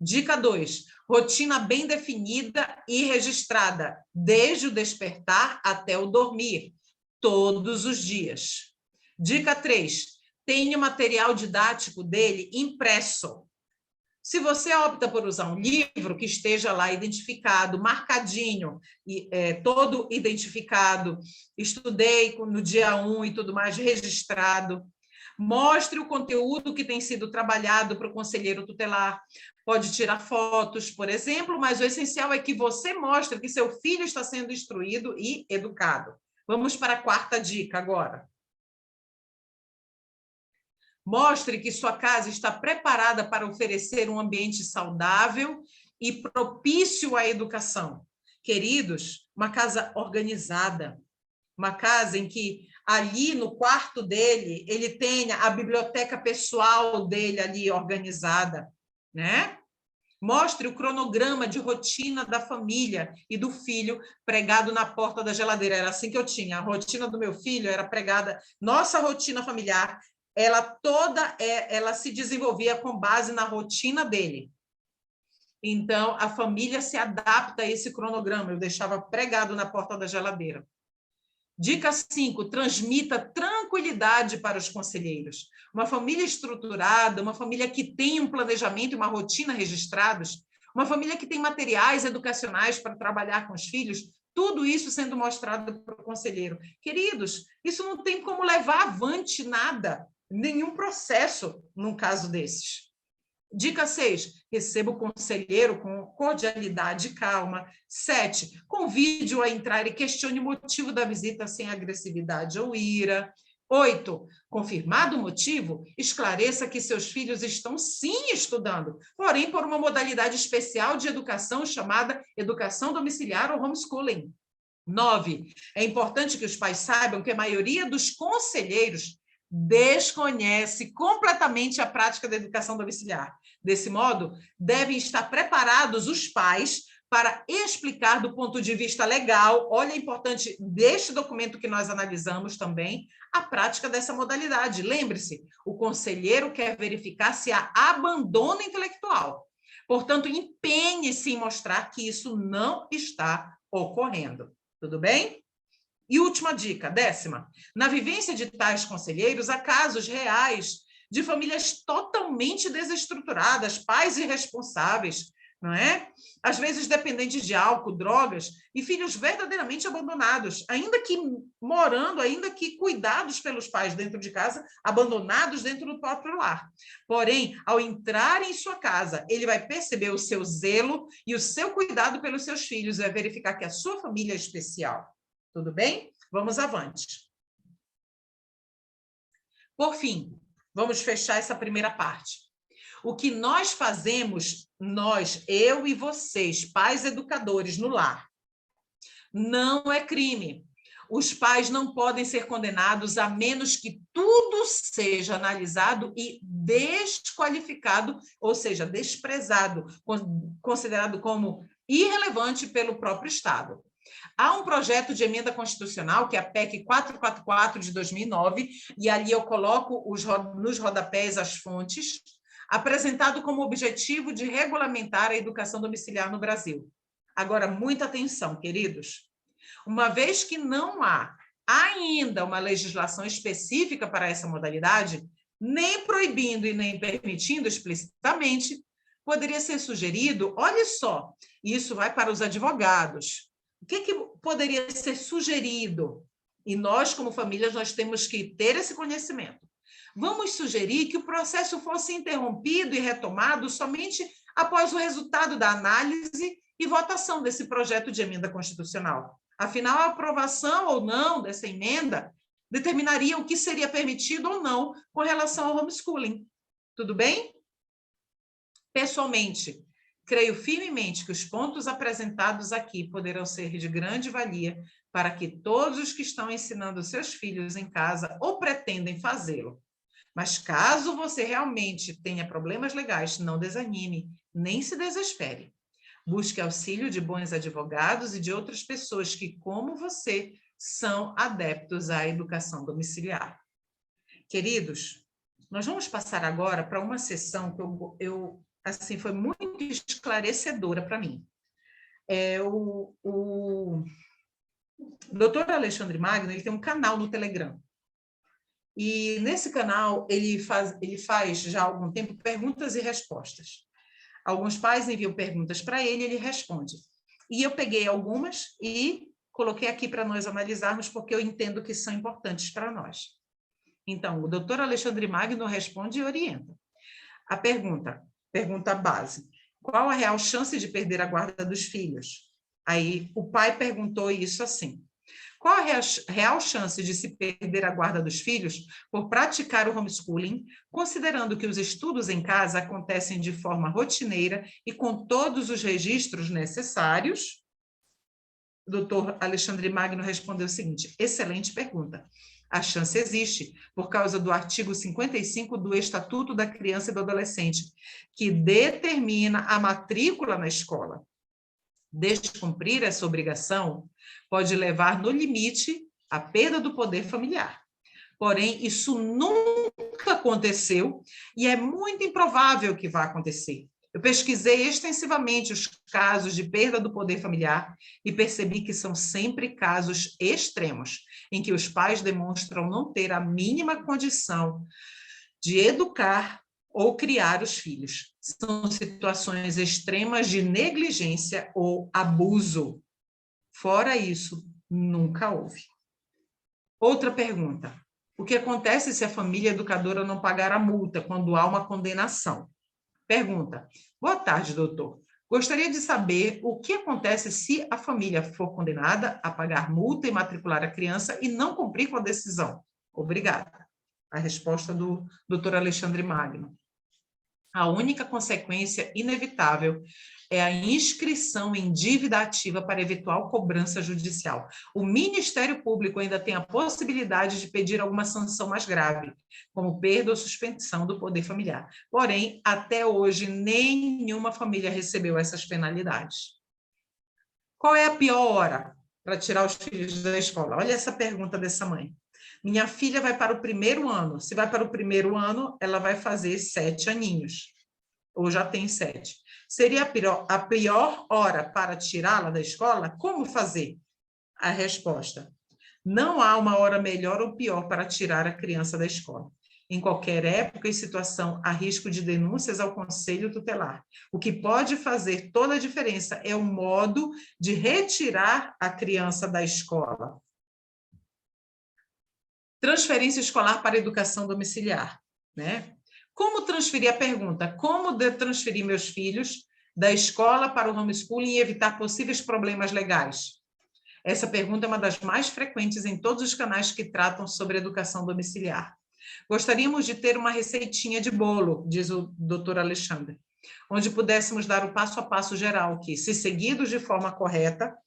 Speaker 1: Dica 2. Rotina bem definida e registrada, desde o despertar até o dormir, todos os dias. Dica 3. Tenha o material didático dele impresso. Se você opta por usar um livro que esteja lá identificado, marcadinho, todo identificado, estudei no dia 1 e tudo mais, registrado, mostre o conteúdo que tem sido trabalhado para o conselheiro tutelar. Pode tirar fotos, por exemplo, mas o essencial é que você mostre que seu filho está sendo instruído e educado. Vamos para a 4ª dica agora. Mostre que sua casa está preparada para oferecer um ambiente saudável e propício à educação. Queridos, uma casa organizada, uma casa em que ali no quarto dele, ele tenha a biblioteca pessoal dele ali organizada, né? Mostre o cronograma de rotina da família e do filho pregado na porta da geladeira. Era assim que eu tinha. A rotina do meu filho era pregada. Nossa rotina familiar, ela se desenvolvia com base na rotina dele. Então, a família se adapta a esse cronograma. Eu deixava pregado na porta da geladeira. Dica 5, transmita tranquilidade para os conselheiros. Uma família estruturada, uma família que tem um planejamento e uma rotina registrados, uma família que tem materiais educacionais para trabalhar com os filhos, tudo isso sendo mostrado para o conselheiro. Queridos, isso não tem como levar avante nada, nenhum processo num caso desses. Dica 6, receba o conselheiro com cordialidade e calma. 7, convide-o a entrar e questione o motivo da visita sem agressividade ou ira. 8, confirmado o motivo, esclareça que seus filhos estão sim estudando, porém por uma modalidade especial de educação chamada educação domiciliar ou homeschooling. 9, é importante que os pais saibam que a maioria dos conselheiros desconhece completamente a prática da educação domiciliar. Desse modo, devem estar preparados os pais para explicar do ponto de vista legal, olha, é importante deste documento que nós analisamos também, a prática dessa modalidade. Lembre-se, o conselheiro quer verificar se há abandono intelectual. Portanto, empenhe-se em mostrar que isso não está ocorrendo. Tudo bem? E última dica, 10ª. Na vivência de tais conselheiros, há casos reais de famílias totalmente desestruturadas, pais irresponsáveis, não é? Às vezes dependentes de álcool, drogas, e filhos verdadeiramente abandonados, ainda que morando, ainda que cuidados pelos pais dentro de casa, abandonados dentro do próprio lar. Porém, ao entrar em sua casa, ele vai perceber o seu zelo e o seu cuidado pelos seus filhos, vai verificar que a sua família é especial. Tudo bem? Vamos avante. Por fim, vamos fechar essa primeira parte. O que nós fazemos, eu e vocês, pais educadores no lar, não é crime. Os pais não podem ser condenados a menos que tudo seja analisado e desqualificado, ou seja, desprezado, considerado como irrelevante pelo próprio Estado. Há um projeto de emenda constitucional, que é a PEC 444 de 2009, e ali eu coloco nos rodapés as fontes, apresentado como objetivo de regulamentar a educação domiciliar no Brasil. Agora, muita atenção, queridos. Uma vez que não há ainda uma legislação específica para essa modalidade, nem proibindo e nem permitindo explicitamente, poderia ser sugerido, olha só, isso vai para os advogados. O que poderia ser sugerido? E nós, como famílias, nós temos que ter esse conhecimento. Vamos sugerir que o processo fosse interrompido e retomado somente após o resultado da análise e votação desse projeto de emenda constitucional. Afinal, a aprovação ou não dessa emenda determinaria o que seria permitido ou não com relação ao homeschooling. Tudo bem? Pessoalmente, creio firmemente que os pontos apresentados aqui poderão ser de grande valia para que todos os que estão ensinando seus filhos em casa ou pretendem fazê-lo. Mas caso você realmente tenha problemas legais, não desanime, nem se desespere. Busque auxílio de bons advogados e de outras pessoas que, como você, são adeptos à educação domiciliar. Queridos, nós vamos passar agora para uma sessão que assim, foi muito esclarecedora para mim. O doutor Alexandre Magno, ele tem um canal no Telegram. E nesse canal, ele faz já há algum tempo perguntas e respostas. Alguns pais enviam perguntas para ele, ele responde. E eu peguei algumas e coloquei aqui para nós analisarmos, porque eu entendo que são importantes para nós. Então, o doutor Alexandre Magno responde e orienta. A pergunta base: qual a real chance de perder a guarda dos filhos? Aí o pai perguntou isso assim: Qual a real chance de se perder a guarda dos filhos por praticar o homeschooling, considerando que os estudos em casa acontecem de forma rotineira e com todos os registros necessários? O doutor Alexandre Magno respondeu o seguinte: excelente pergunta. A chance existe, por causa do artigo 55 do Estatuto da Criança e do Adolescente, que determina a matrícula na escola. Descumprir essa obrigação pode levar, no limite, à perda do poder familiar. Porém, isso nunca aconteceu e é muito improvável que vá acontecer. Eu pesquisei extensivamente os casos de perda do poder familiar e percebi que são sempre casos extremos, em que os pais demonstram não ter a mínima condição de educar ou criar os filhos. São situações extremas de negligência ou abuso. Fora isso, nunca houve. Outra pergunta: o que acontece se a família educadora não pagar a multa quando há uma condenação? Pergunta: boa tarde, doutor. Gostaria de saber o que acontece se a família for condenada a pagar multa e matricular a criança e não cumprir com a decisão. Obrigada. A resposta do doutor Alexandre Magno. A única consequência inevitável é a inscrição em dívida ativa para eventual cobrança judicial. O Ministério Público ainda tem a possibilidade de pedir alguma sanção mais grave, como perda ou suspensão do poder familiar. Porém, até hoje, nenhuma família recebeu essas penalidades. Qual é a pior hora para tirar os filhos da escola? Olha essa pergunta dessa mãe. Minha filha vai para o primeiro ano. Se vai para o primeiro ano, ela vai fazer 7 aninhos. Ou já tem 7. Seria a pior hora para tirá-la da escola? Como fazer? A resposta: não há uma hora melhor ou pior para tirar a criança da escola. Em qualquer época e situação, há risco de denúncias ao conselho tutelar. O que pode fazer toda a diferença é o modo de retirar a criança da escola. Transferência escolar para educação domiciliar, né? Como transferir, a pergunta, como transferir meus filhos da escola para o homeschooling e evitar possíveis problemas legais? Essa pergunta é uma das mais frequentes em todos os canais que tratam sobre educação domiciliar. Gostaríamos de ter uma receitinha de bolo, diz o doutor Alexandre, onde pudéssemos dar o passo a passo geral, que, se seguidos de forma correta,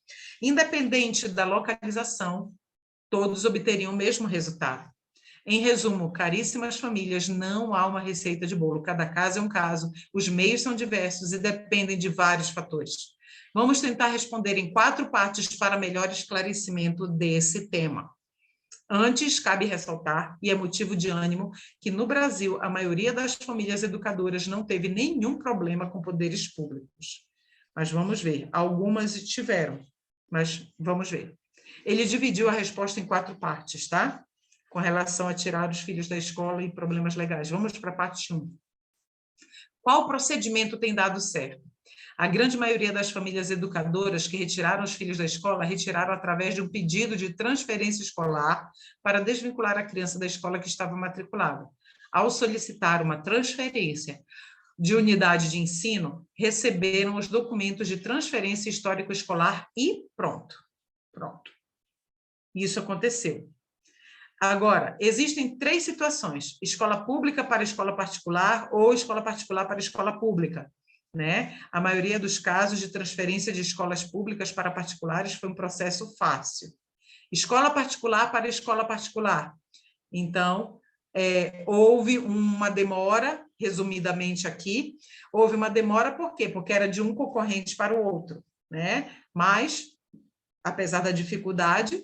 Speaker 1: independente da localização, todos obteriam o mesmo resultado. Em resumo, caríssimas famílias, não há uma receita de bolo. Cada caso é um caso, os meios são diversos e dependem de vários fatores. Vamos tentar responder em 4 partes para melhor esclarecimento desse tema. Antes, cabe ressaltar, e é motivo de ânimo, que no Brasil a maioria das famílias educadoras não teve nenhum problema com poderes públicos. Mas vamos ver, algumas tiveram, mas vamos ver. Ele dividiu a resposta em 4 partes, tá? Com relação a tirar os filhos da escola e problemas legais. Vamos para a parte 1. Qual procedimento tem dado certo? A grande maioria das famílias educadoras que retiraram os filhos da escola, retiraram através de um pedido de transferência escolar para desvincular a criança da escola que estava matriculada. Ao solicitar uma transferência de unidade de ensino, receberam os documentos de transferência histórico-escolar e pronto. Pronto. Isso aconteceu. Agora, existem 3 situações: escola pública para escola particular ou escola particular para escola pública, né? A maioria dos casos de transferência de escolas públicas para particulares foi um processo fácil. Escola particular para escola particular. Então, houve uma demora, resumidamente aqui, houve uma demora por quê? Porque era de um concorrente para o outro, né? Mas, apesar da dificuldade,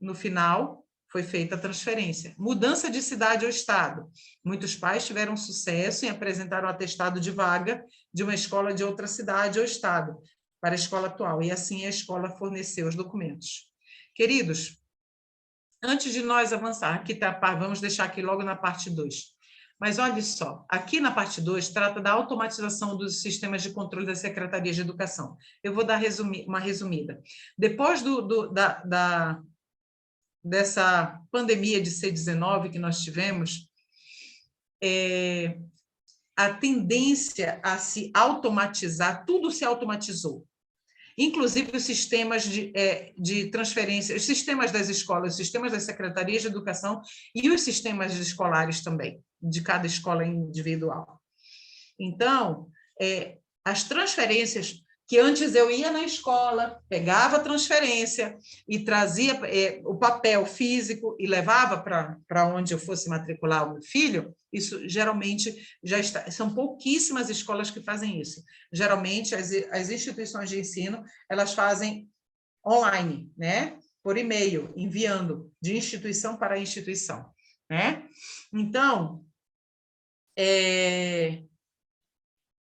Speaker 1: no final, foi feita a transferência. Mudança de cidade ou estado. Muitos pais tiveram sucesso em apresentar o atestado de vaga de uma escola de outra cidade ou estado para a escola atual, e assim a escola forneceu os documentos. Queridos, antes de nós avançar, aqui tá, vamos deixar aqui logo na parte 2. Mas olha só, aqui na parte 2 trata da automatização dos sistemas de controle da Secretaria de Educação. Eu vou dar uma resumida. Depois dessa pandemia de C-19 que nós tivemos, a tendência a se automatizar, tudo se automatizou. inclusive os sistemas de transferência, os sistemas das escolas, os sistemas das secretarias de educação e os sistemas escolares também, de cada escola individual. Então, as transferências que antes eu ia na escola, pegava a transferência e trazia o papel físico e levava para onde eu fosse matricular o meu filho, isso geralmente são pouquíssimas escolas que fazem isso. Geralmente, as instituições de ensino, elas fazem online, né? Por e-mail, enviando de instituição para instituição, né? Então,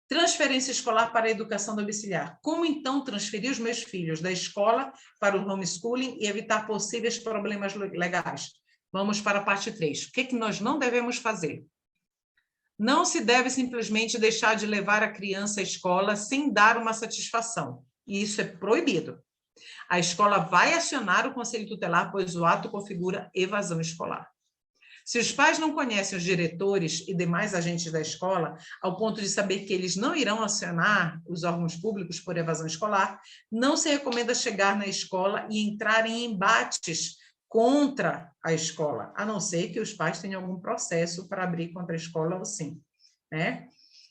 Speaker 1: transferência escolar para a educação domiciliar. Como, então, transferir os meus filhos da escola para o homeschooling e evitar possíveis problemas legais? Vamos para a parte 3. O que nós não devemos fazer? Não se deve simplesmente deixar de levar a criança à escola sem dar uma satisfação. E isso é proibido. A escola vai acionar o conselho tutelar, pois o ato configura evasão escolar. Se os pais não conhecem os diretores e demais agentes da escola, ao ponto de saber que eles não irão acionar os órgãos públicos por evasão escolar, não se recomenda chegar na escola e entrar em embates contra a escola, a não ser que os pais tenham algum processo para abrir contra a escola ou sim, né?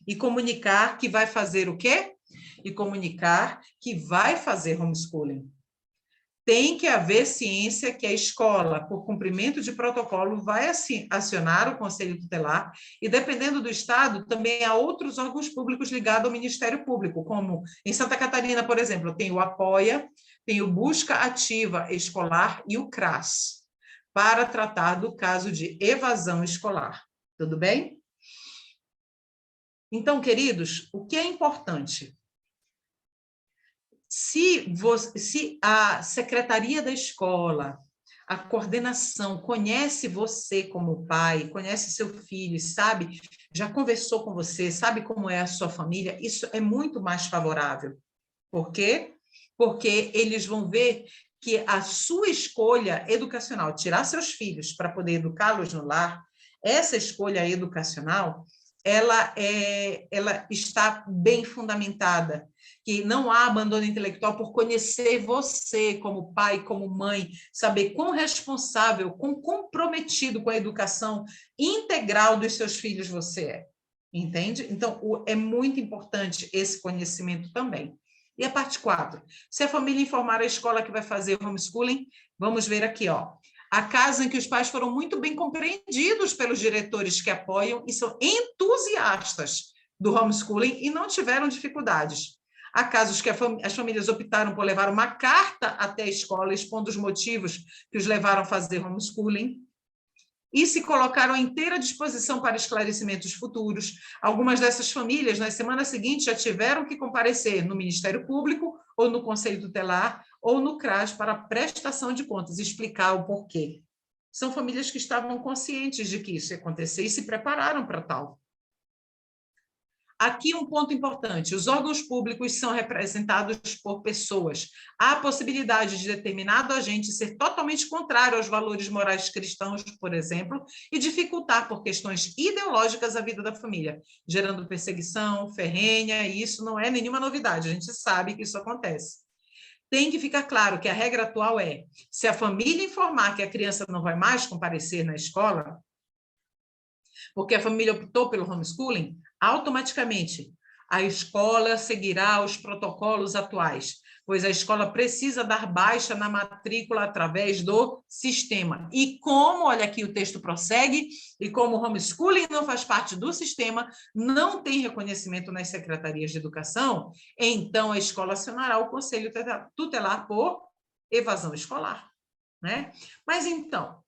Speaker 1: E comunicar que vai fazer o quê? E comunicar que vai fazer homeschooling. Tem que haver ciência que a escola, por cumprimento de protocolo, vai acionar o Conselho Tutelar e, dependendo do estado, também há outros órgãos públicos ligados ao Ministério Público, como em Santa Catarina, por exemplo, tem o Apoia, tem o Busca Ativa Escolar e o CRAS, para tratar do caso de evasão escolar. Tudo bem? Então, queridos, o que é importante? Se a secretaria da escola, a coordenação conhece você como pai, conhece seu filho, sabe, já conversou com você, sabe como é a sua família, isso é muito mais favorável. Por quê? Porque eles vão ver que a sua escolha educacional, tirar seus filhos para poder educá-los no lar, essa escolha educacional, ela está bem fundamentada, que não há abandono intelectual por conhecer você como pai, como mãe, saber quão responsável, quão comprometido com a educação integral dos seus filhos você é. Entende? Então, é muito importante esse conhecimento também. E a parte 4, se a família informar a escola que vai fazer homeschooling, vamos ver aqui, ó. Há casos em que os pais foram muito bem compreendidos pelos diretores que apoiam e são entusiastas do homeschooling e não tiveram dificuldades. Há casos que as famílias optaram por levar uma carta até a escola expondo os motivos que os levaram a fazer homeschooling e se colocaram à inteira disposição para esclarecimentos futuros. Algumas dessas famílias, nas semanas seguintes, já tiveram que comparecer no Ministério Público ou no Conselho Tutelar ou no CRAS para prestação de contas, explicar o porquê. São famílias que estavam conscientes de que isso ia acontecer e se prepararam para tal. Aqui um ponto importante, os órgãos públicos são representados por pessoas. Há a possibilidade de determinado agente ser totalmente contrário aos valores morais cristãos, por exemplo, e dificultar por questões ideológicas a vida da família, gerando perseguição, ferrenha, e isso não é nenhuma novidade, a gente sabe que isso acontece. Tem que ficar claro que a regra atual é, se a família informar que a criança não vai mais comparecer na escola, porque a família optou pelo homeschooling, automaticamente a escola seguirá os protocolos atuais, pois a escola precisa dar baixa na matrícula através do sistema. E como, olha aqui o texto prossegue, e como o homeschooling não faz parte do sistema, não tem reconhecimento nas secretarias de educação, então a escola acionará o conselho tutelar por evasão escolar, né? Mas então,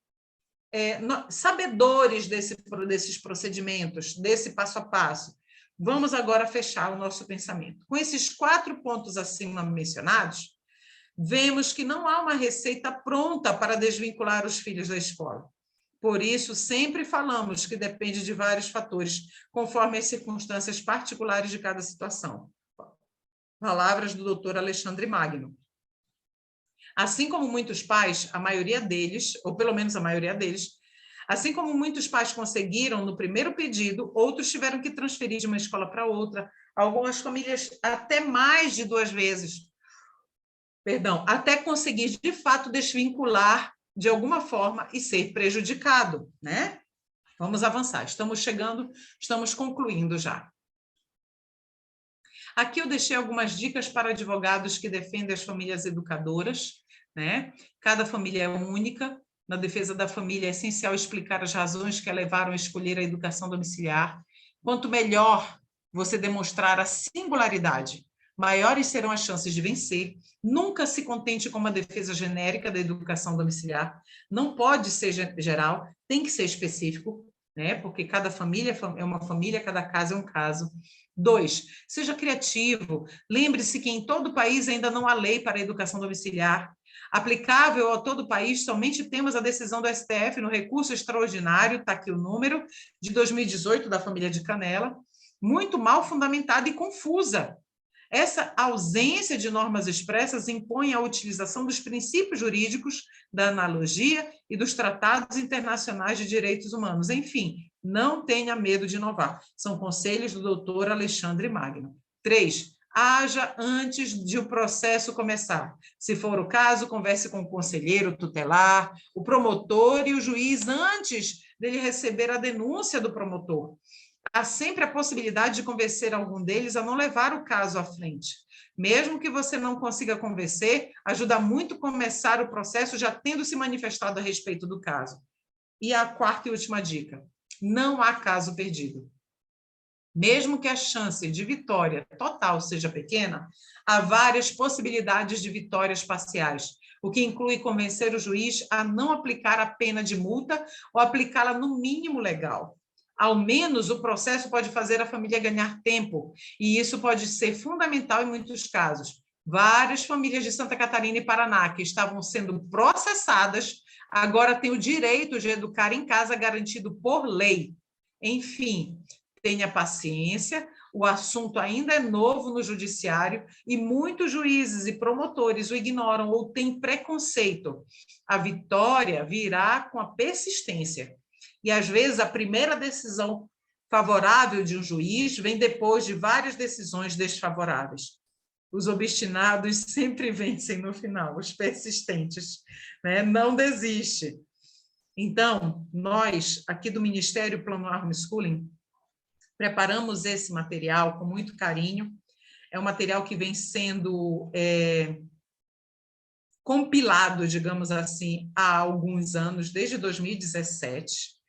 Speaker 1: sabedores desses procedimentos, desse passo a passo, vamos agora fechar o nosso pensamento. Com esses 4 pontos acima mencionados, vemos que não há uma receita pronta para desvincular os filhos da escola. Por isso, sempre falamos que depende de vários fatores, conforme as circunstâncias particulares de cada situação. Palavras do Dr. Alexandre Magno. Assim como muitos pais, a maioria deles, ou pelo menos a maioria deles, assim como muitos pais conseguiram no primeiro pedido, outros tiveram que transferir de uma escola para outra, algumas famílias até mais de 2 vezes. Perdão, até conseguir, de fato, desvincular de alguma forma e ser prejudicado, né? Vamos avançar. Estamos chegando, estamos concluindo já. Aqui eu deixei algumas dicas para advogados que defendem as famílias educadoras, né? Cada família é única. Na defesa da família é essencial explicar as razões que a levaram a escolher a educação domiciliar. Quanto melhor você demonstrar a singularidade, maiores serão as chances de vencer. Nunca se contente com uma defesa genérica da educação domiciliar. Não pode ser geral, tem que ser específico, né? Porque cada família é uma família, cada caso é um caso. 2, seja criativo. Lembre-se que em todo o país ainda não há lei para a educação domiciliar. Aplicável a todo o país, somente temos a decisão do STF no recurso extraordinário, está aqui o número, de 2018, da família de Canela, muito mal fundamentada e confusa. Essa ausência de normas expressas impõe a utilização dos princípios jurídicos, da analogia e dos tratados internacionais de direitos humanos. Enfim, não tenha medo de inovar. São conselhos do doutor Alexandre Magno. 3, haja antes de o processo começar. Se for o caso, converse com o conselheiro tutelar, o promotor e o juiz antes dele receber a denúncia do promotor. Há sempre a possibilidade de convencer algum deles a não levar o caso à frente. Mesmo que você não consiga convencer, ajuda muito começar o processo já tendo se manifestado a respeito do caso. E a quarta e última dica: não há caso perdido. Mesmo que a chance de vitória total seja pequena, há várias possibilidades de vitórias parciais, o que inclui convencer o juiz a não aplicar a pena de multa ou aplicá-la no mínimo legal. Ao menos o processo pode fazer a família ganhar tempo, e isso pode ser fundamental em muitos casos. Várias famílias de Santa Catarina e Paraná que estavam sendo processadas agora têm o direito de educar em casa garantido por lei. Enfim, tenha paciência, o assunto ainda é novo no judiciário e muitos juízes e promotores o ignoram ou têm preconceito. A vitória virá com a persistência. E, às vezes, a primeira decisão favorável de um juiz vem depois de várias decisões desfavoráveis. Os obstinados sempre vencem no final, os persistentes, né? Não desiste. Então, nós, aqui do Ministério Plano Homeschooling, preparamos esse material com muito carinho. É um material que vem sendo compilado, digamos assim, há alguns anos, desde 2017.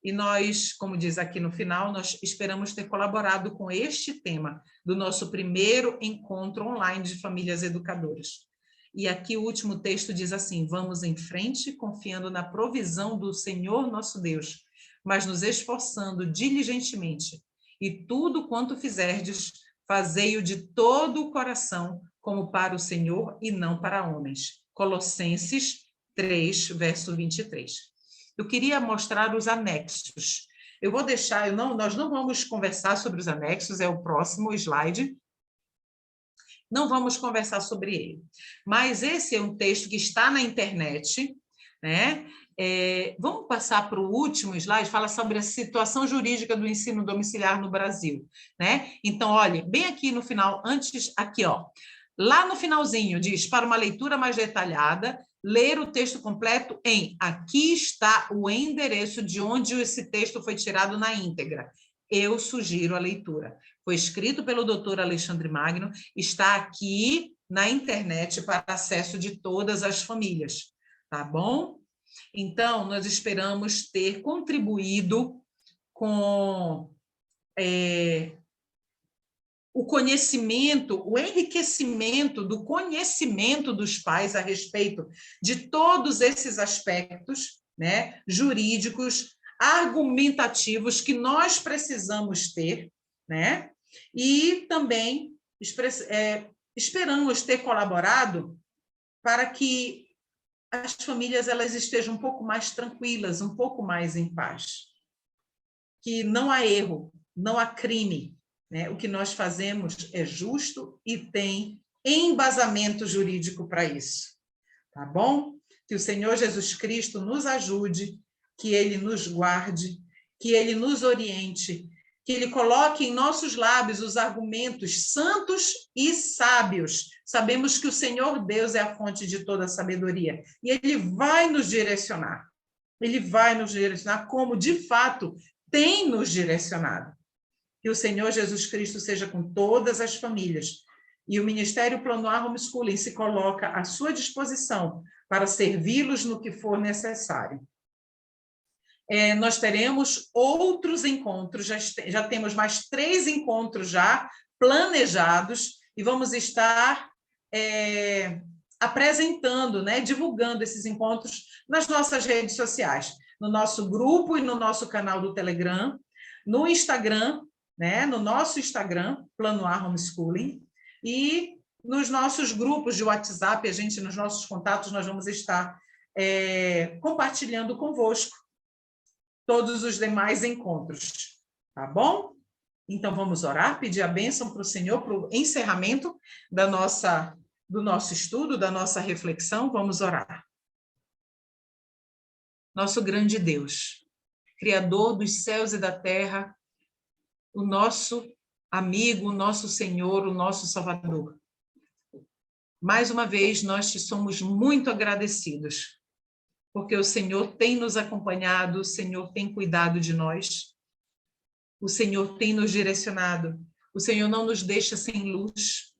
Speaker 1: E nós, como diz aqui no final, nós esperamos ter colaborado com este tema do nosso primeiro encontro online de famílias educadoras. E aqui o último texto diz assim: vamos em frente, confiando na provisão do Senhor nosso Deus, mas nos esforçando diligentemente. E tudo quanto fizerdes, fazei-o de todo o coração, como para o Senhor e não para homens. Colossenses 3, verso 23. Eu queria mostrar os anexos. Eu vou deixar, nós não vamos conversar sobre os anexos, é o próximo slide. Não vamos conversar sobre ele. Mas esse é um texto que está na internet, né? Vamos passar para o último slide, fala sobre a situação jurídica do ensino domiciliar no Brasil, né? Então, olha, bem aqui no final, antes, aqui, ó. Lá no finalzinho diz, para uma leitura mais detalhada, ler o texto completo aqui está o endereço de onde esse texto foi tirado na íntegra. Eu sugiro a leitura. Foi escrito pelo doutor Alexandre Magno, está aqui na internet para acesso de todas as famílias, tá bom? Então, nós esperamos ter contribuído com o conhecimento, o enriquecimento do conhecimento dos pais a respeito de todos esses aspectos, né, jurídicos, argumentativos que nós precisamos ter, né, e também esperamos ter colaborado para que as famílias elas estejam um pouco mais tranquilas, um pouco mais em paz. Que não há erro, não há crime, né? O que nós fazemos é justo e tem embasamento jurídico para isso. Tá bom? Que o Senhor Jesus Cristo nos ajude, que Ele nos guarde, que Ele nos oriente, que Ele coloque em nossos lábios os argumentos santos e sábios. Sabemos que o Senhor Deus é a fonte de toda a sabedoria, e Ele vai nos direcionar. Ele vai nos direcionar como, de fato, tem nos direcionado. Que o Senhor Jesus Cristo seja com todas as famílias. E o Ministério Planoar Homeschooling se coloca à sua disposição para servi-los no que for necessário. Nós teremos outros encontros, já temos mais 3 encontros já planejados, e vamos estar apresentando, né, divulgando esses encontros nas nossas redes sociais, no nosso grupo e no nosso canal do Telegram, no Instagram, né, no nosso Instagram, Planoar Homeschooling, e nos nossos grupos de WhatsApp, nos nossos contatos, nós vamos estar compartilhando convosco todos os demais encontros, tá bom? Então, vamos orar, pedir a bênção para o Senhor, para o encerramento do nosso estudo, da nossa reflexão. Vamos orar. Nosso grande Deus, Criador dos céus e da terra, o nosso amigo, o nosso Senhor, o nosso Salvador. Mais uma vez, nós te somos muito agradecidos, porque o Senhor tem nos acompanhado, o Senhor tem cuidado de nós, o Senhor tem nos direcionado, o Senhor não nos deixa sem luz,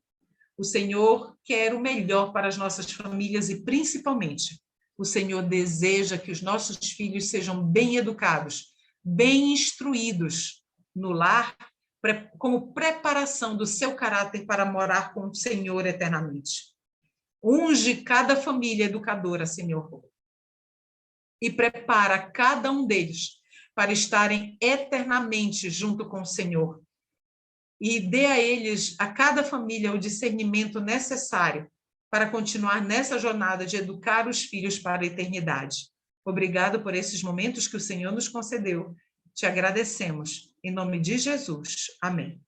Speaker 1: o Senhor quer o melhor para as nossas famílias e, principalmente, o Senhor deseja que os nossos filhos sejam bem educados, bem instruídos no lar, como preparação do seu caráter para morar com o Senhor eternamente. Unge cada família educadora, Senhor, e prepara cada um deles para estarem eternamente junto com o Senhor. E dê a eles, a cada família, o discernimento necessário para continuar nessa jornada de educar os filhos para a eternidade. Obrigado por esses momentos que o Senhor nos concedeu. Te agradecemos. Em nome de Jesus. Amém.